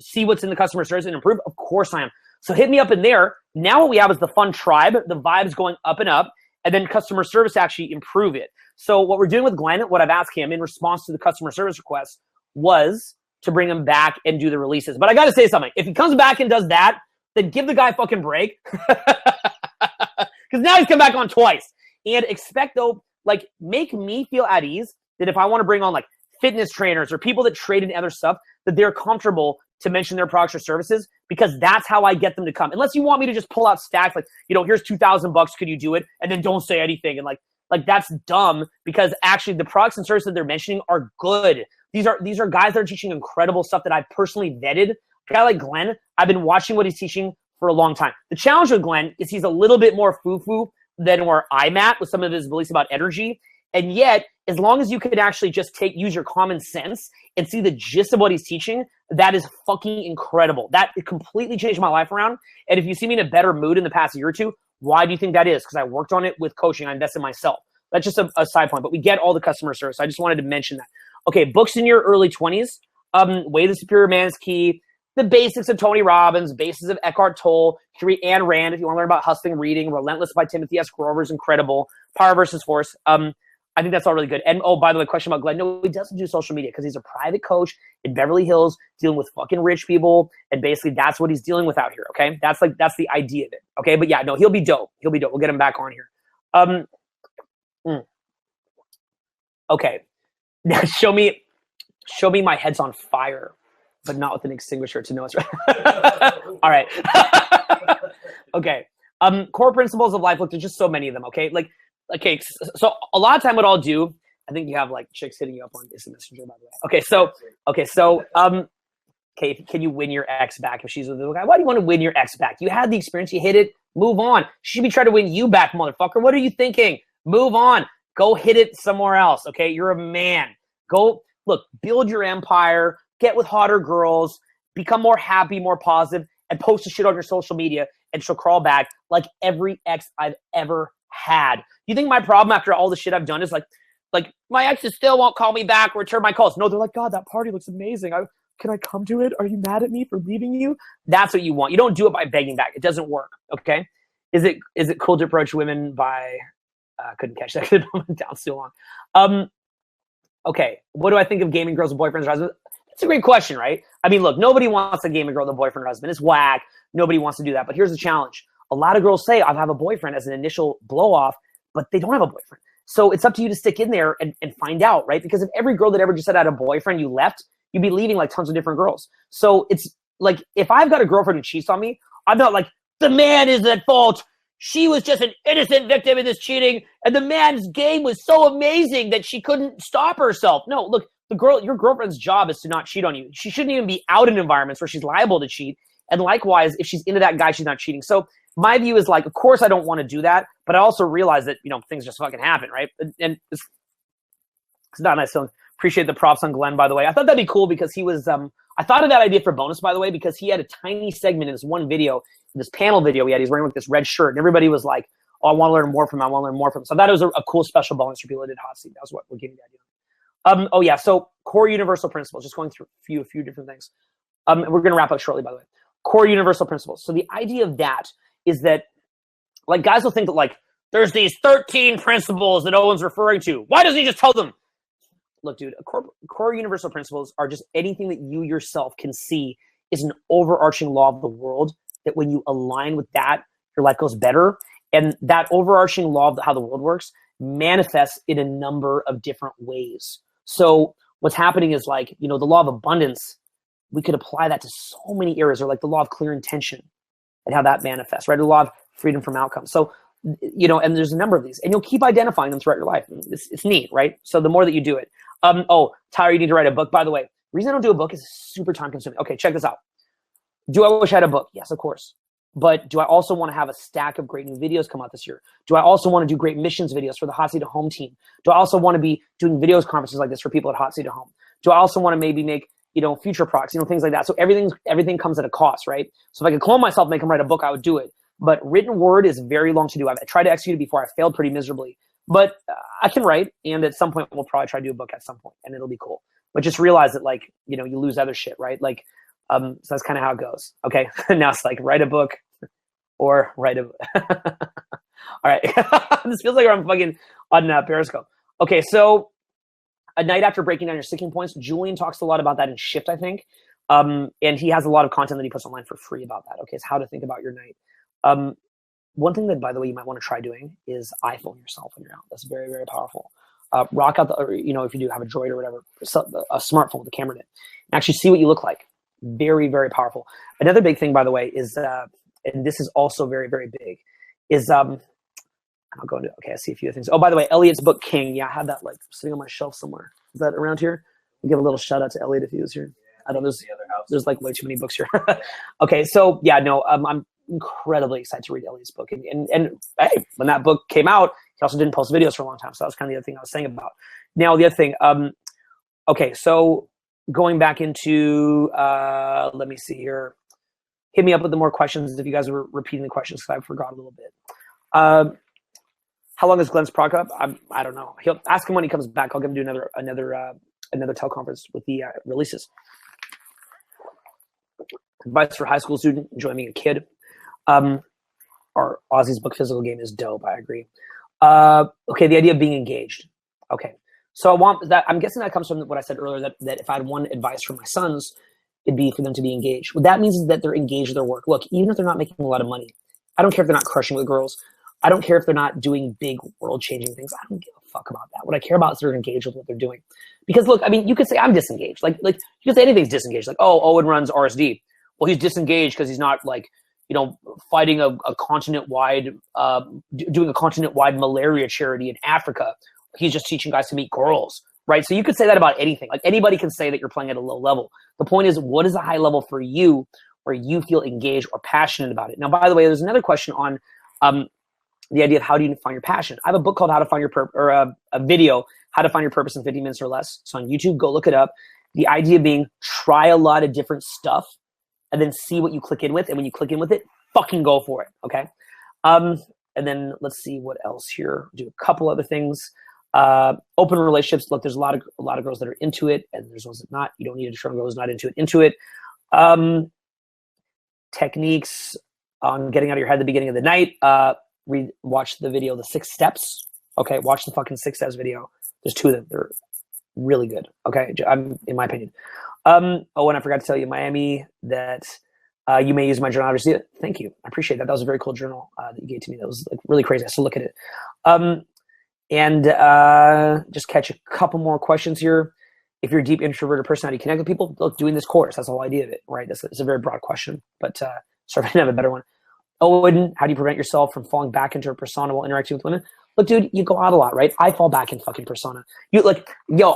see what's in the customer service and improve? Of course I am. So hit me up in there. Now what we have is the fun tribe, the vibes going up and up, and then customer service actually improve it. So what we're doing with Glenn, what I've asked him in response to the customer service request was to bring him back and do the releases. But I got to say something. If he comes back and does that, then give the guy a fucking break. Because now he's come back on twice. And expect, though, like, make me feel at ease that if I want to bring on, like, fitness trainers or people that trade in other stuff, that they're comfortable to mention their products or services, because that's how I get them to come. Unless you want me to just pull out stacks, like, here's $2,000, could you do it? And then don't say anything. And like that's dumb, because actually the products and services that they're mentioning are good. These are guys that are teaching incredible stuff that I've personally vetted. A guy like Glenn, I've been watching what he's teaching for a long time. The challenge with Glenn is he's a little bit more foo-foo than where I'm at with some of his beliefs about energy. And yet, as long as you could actually just use your common sense and see the gist of what he's teaching, that is fucking incredible. That completely changed my life around. And if you see me in a better mood in the past year or two, why do you think that is? Because I worked on it with coaching. I invested in myself. That's just a side point. But we get all the customer service. I just wanted to mention that. Okay, books in your early 20s. Way the Superior Man is Key. The basics of Tony Robbins, basis of Eckhart Tolle, Ayn Rand, if you want to learn about hustling, reading. Relentless by Timothy S. Grover is incredible. Power versus Force. I think that's all really good. And, oh, by the way, question about Glenn. No, he doesn't do social media because he's a private coach in Beverly Hills dealing with fucking rich people. And basically that's what he's dealing with out here, okay? That's the idea of it, okay? But, yeah, no, he'll be dope. He'll be dope. We'll get him back on here. Okay. Now show me my head's on fire, but not with an extinguisher to know it's right. All right. Okay. Core principles of life. Look, there's just so many of them, okay? Okay, so a lot of time what I'll do, I think you have like chicks hitting you up on Instant Messenger, by the way. Okay, can you win your ex back if she's with a guy? Why do you want to win your ex back? You had the experience, you hit it, move on. She should be trying to win you back, motherfucker. What are you thinking? Move on. Go hit it somewhere else, okay? You're a man. Go, look, build your empire, get with hotter girls, become more happy, more positive, and post the shit on your social media, and she'll crawl back like every ex I've ever had. You think my problem after all the shit I've done is like my exes still won't call me back or return my calls? No, they're like, God, that party looks amazing. Can I come to it? Are you mad at me for leaving you? That's what you want. You don't do it by begging back. It doesn't work, okay? Is it cool to approach women by couldn't catch that down so long. Okay, what do I think of gaming girls with boyfriends or husbands? That's a great question, right? I mean, look, nobody wants a gaming girl with a boyfriend or husband. It's whack. Nobody wants to do that. But here's the challenge. A lot of girls say, I have a boyfriend as an initial blow-off, but they don't have a boyfriend. So it's up to you to stick in there and find out, right? Because if every girl that ever just said I had a boyfriend, you left, you'd be leaving like tons of different girls. So it's like, if I've got a girlfriend who cheats on me, I'm not like, the man is at fault. She was just an innocent victim in this cheating, and the man's game was so amazing that she couldn't stop herself. No, look, your girlfriend's job is to not cheat on you. She shouldn't even be out in environments where she's liable to cheat. And likewise, if she's into that guy, she's not cheating. So my view is like, of course I don't want to do that, but I also realize that, things just fucking happen, right? And it's not nice. So appreciate the props on Glenn, by the way. I thought that'd be cool because he was, I thought of that idea for bonus, by the way, because he had a tiny segment in this one video this panel video we had. He's wearing like this red shirt, and everybody was like, "Oh, I want to learn more from him. I want to learn more from him." So that was a cool special bonus for people who did hot seat. That was what we're getting the idea. Oh yeah, so core universal principles. Just going through a few different things. We're gonna wrap up shortly, by the way. Core universal principles. So the idea of that is that, like, guys will think that like there's these 13 principles that Owen's referring to. Why doesn't he just tell them? Look, dude, core universal principles are just anything that you yourself can see is an overarching law of the world, that when you align with that, your life goes better. And that overarching law of how the world works manifests in a number of different ways. So what's happening is, like, the law of abundance, we could apply that to so many areas, or like the law of clear intention and how that manifests, right? The law of freedom from outcome. So, and there's a number of these, and you'll keep identifying them throughout your life. It's neat, right? So the more that you do it. Tyler, you need to write a book. By the way, the reason I don't do a book is super time consuming. Okay, check this out. Do I wish I had a book? Yes, of course. But do I also want to have a stack of great new videos come out this year? Do I also want to do great missions videos for the Hot Seat at Home team? Do I also want to be doing videos conferences like this for people at Hot Seat at Home? Do I also want to maybe make, future products, things like that? So everything comes at a cost, right? So if I could clone myself, make them write a book, I would do it. But written word is very long to do. I've tried to execute it before. I failed pretty miserably. But I can write, and at some point we'll probably try to do a book at some point, and it'll be cool. But just realize that, like, you lose other shit, right? Like, so that's kind of how it goes. Okay, now it's like write a book or write a. All right, this feels like I'm fucking on Periscope. Okay, so a night after breaking down your sticking points, Julian talks a lot about that in Shift, I think, and he has a lot of content that he puts online for free about that. Okay, it's how to think about your night. One thing that, by the way, you might want to try doing is iPhone yourself when you're out. That's very, very powerful. Rock out if you do have a Droid or whatever, a smartphone with a camera in it, and actually see what you look like. Very, very powerful. Another big thing, by the way, is, and this is also very, very big, is, I'll go into, okay, I see a few things. Oh, by the way, Elliot's book, King. Yeah, I had that like sitting on my shelf somewhere. Is that around here? We'll give a little shout out to Elliot if he was here. I don't know, there's like way too many books here. Okay, so yeah, no, I'm incredibly excited to read Elliot's book. And hey, when that book came out, he also didn't post videos for a long time. So that was kind of the other thing I was saying about. Now, the other thing, okay, so going back into, let me see here. Hit me up with the more questions if you guys were repeating the questions, because I forgot a little bit. How long is Glenn's product up? I don't know. He'll ask him when he comes back. I'll give him to another teleconference with the advice for high school student enjoying being a kid. Our Ozzy's book physical game is dope. I agree. Okay, the idea of being engaged. Okay, so I want that. I'm guessing that comes from what I said earlier, that if I had one advice for my sons, it'd be for them to be engaged. What that means is that they're engaged with their work. Look, even if they're not making a lot of money, I don't care if they're not crushing with girls. I don't care if they're not doing big world-changing things. I don't give a fuck about that. What I care about is they're engaged with what they're doing. Because look, I mean, you could say I'm disengaged. Like you could say anything's disengaged. Like, oh, Owen runs RSD. Well, he's disengaged because he's not like, fighting a continent-wide, doing a continent-wide malaria charity in Africa. He's just teaching guys to meet girls, right? So you could say that about anything. Like anybody can say that you're playing at a low level. The point is, what is a high level for you where you feel engaged or passionate about it? Now, by the way, there's another question on the idea of how do you find your passion. I have a book called How to Find Your Purpose, or a video, How to Find Your Purpose in 50 Minutes or Less. It's on YouTube. Go look it up. The idea being try a lot of different stuff and then see what you click in with. And when you click in with it, fucking go for it. Okay. And then let's see what else here. Do a couple other things. Open relationships. Look, there's a lot of girls that are into it, and there's ones that not. You don't need to turn girls not into it. Techniques on getting out of your head at the beginning of the night. Watch the video, The 6 Steps. Okay, watch the fucking 6 Steps video. There's 2 of them. They're really good. Okay, in my opinion. And I forgot to tell you, Miami, that you may use my journal. Obviously, thank you. I appreciate that. That was a very cool journal that you gave to me. That was like really crazy. I still look at it. And just catch a couple more questions here. If you're a deep introverted person, how do you connect with people? Look, doing this course. That's the whole idea of it, right? It's a very broad question, but sorry, I didn't have a better one. Owen, how do you prevent yourself from falling back into a persona while interacting with women? Look, dude, you go out a lot, right? I fall back in fucking persona. I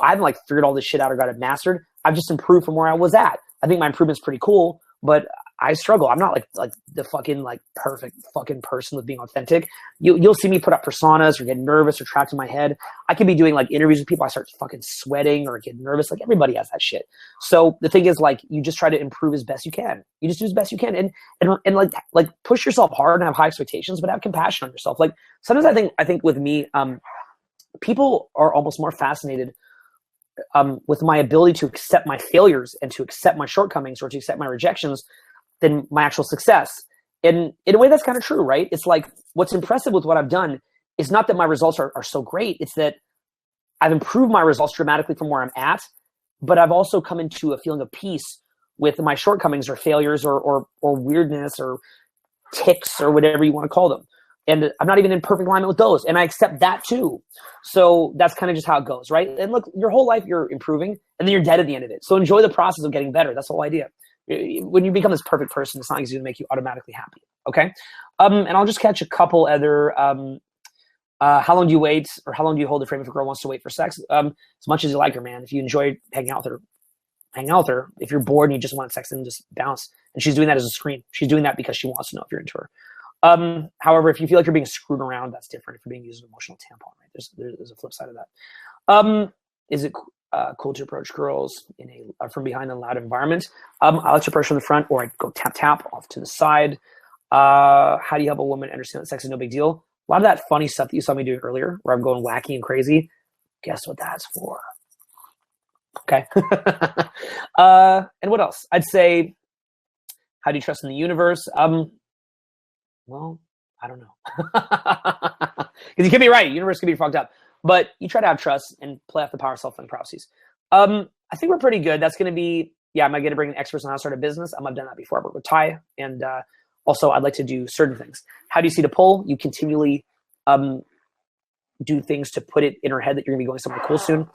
haven't figured all this shit out or got it mastered. I've just improved from where I was at. I think my improvement's pretty cool, but I struggle. I'm not like the fucking like perfect fucking person with being authentic. You'll see me put up personas or get nervous or trapped in my head. I could be doing like interviews with people. I start fucking sweating or get nervous. Like everybody has that shit. So the thing is like, you just try to improve as best you can. You just do as best you can and like push yourself hard and have high expectations, but have compassion on yourself. Like sometimes I think with me, people are almost more fascinated with my ability to accept my failures and to accept my shortcomings or to accept my rejections than my actual success. And in a way, that's kind of true, right? It's like what's impressive with what I've done is not that my results are so great. It's that I've improved my results dramatically from where I'm at, but I've also come into a feeling of peace with my shortcomings or failures or weirdness or tics or whatever you want to call them. And I'm not even in perfect alignment with those. And I accept that too. So that's kind of just how it goes, right? And look, your whole life you're improving and then you're dead at the end of it. So enjoy the process of getting better. That's the whole idea. When you become this perfect person, it's not going to make you automatically happy. Okay. And I'll just catch a couple other, how long do you wait or how long do you hold the frame if a girl wants to wait for sex? As much as you like her, man. If you enjoy hanging out with her, hang out with her. If you're bored and you just want sex, then just bounce. And she's doing that as a screen. She's doing that because she wants to know if you're into her. However, if you feel like you're being screwed around, that's different. If you're being used as an emotional tampon, right? There's a flip side of that. Is it cool to approach girls in a from behind a loud environment? I like to approach from the front, or I go tap off to the side. How do you help a woman understand that sex is no big deal? A lot of that funny stuff that you saw me doing earlier, where I'm going wacky and crazy. Guess what that's for? Okay. And what else? I'd say, how do you trust in the universe? Well, I don't know. Because you could be right. The universe could be fucked up. But you try to have trust and play off the power of self-fulfilling prophecies. I think we're pretty good. That's going to be, am I going to bring an expert on how to start a business? I've done that before. I work with Ty. And also, I'd like to do certain things. How do you see the poll? You continually do things to put it in her head that you're going to be going somewhere cool soon.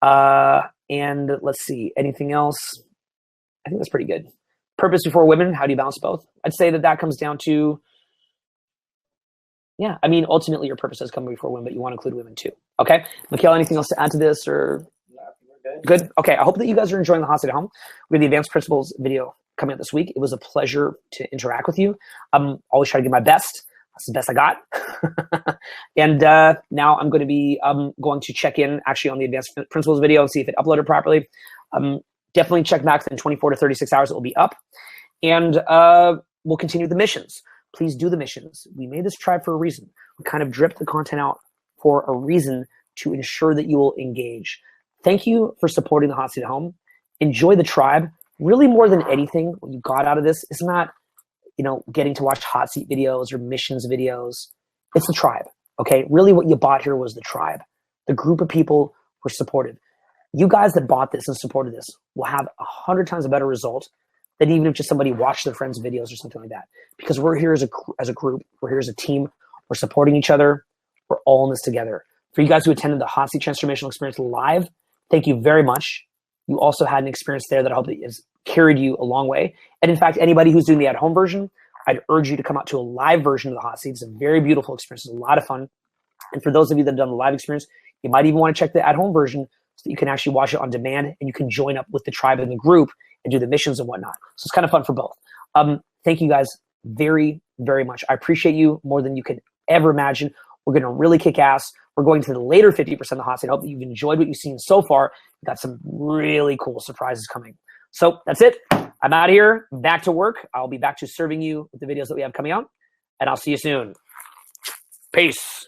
And let's see. Anything else? I think that's pretty good. Purpose before women. How do you balance both? I'd say that comes down to, ultimately your purpose does come before women, but you want to include women too. Okay. Mikhail, anything else to add to this or? No, we're good? Okay. I hope that you guys are enjoying the Hot Seat at Home. We have the Advanced Principles video coming out this week. It was a pleasure to interact with you. I'm always trying to give my best. That's the best I got. And now I'm going to be going to check in actually on the Advanced Principles video and see if it uploaded properly. Definitely check back in 24 to 36 hours. It will be up. And we'll continue the missions. Please do the missions. We made this tribe for a reason. We kind of dripped the content out for a reason to ensure that you will engage. Thank you for supporting the Hot Seat at Home. Enjoy the tribe. Really, more than anything, what you got out of this is not, getting to watch hot seat videos or missions videos. It's the tribe. Okay. Really what you bought here was the tribe. The group of people who are supportive. You guys that bought this and supported this will have 100 times a better result than even if just somebody watched their friends' videos or something like that. Because we're here as a group. We're here as a team. We're supporting each other. We're all in this together. For you guys who attended the Hot Seat Transformational Experience live, thank you very much. You also had an experience there that I hope that has carried you a long way. And in fact, anybody who's doing the at-home version, I'd urge you to come out to a live version of the Hot Seat. It's a very beautiful experience. It's a lot of fun. And for those of you that have done the live experience, you might even want to check the at-home version so that you can actually watch it on demand and you can join up with the tribe and the group and do the missions and whatnot. So it's kind of fun for both. Thank you guys very, very much. I appreciate you more than you can ever imagine. We're going to really kick ass. We're going to the later 50% of the Hot Seat. I hope that you've enjoyed what you've seen so far. We've got some really cool surprises coming. So that's it. I'm out of here. Back to work. I'll be back to serving you with the videos that we have coming out. And I'll see you soon. Peace.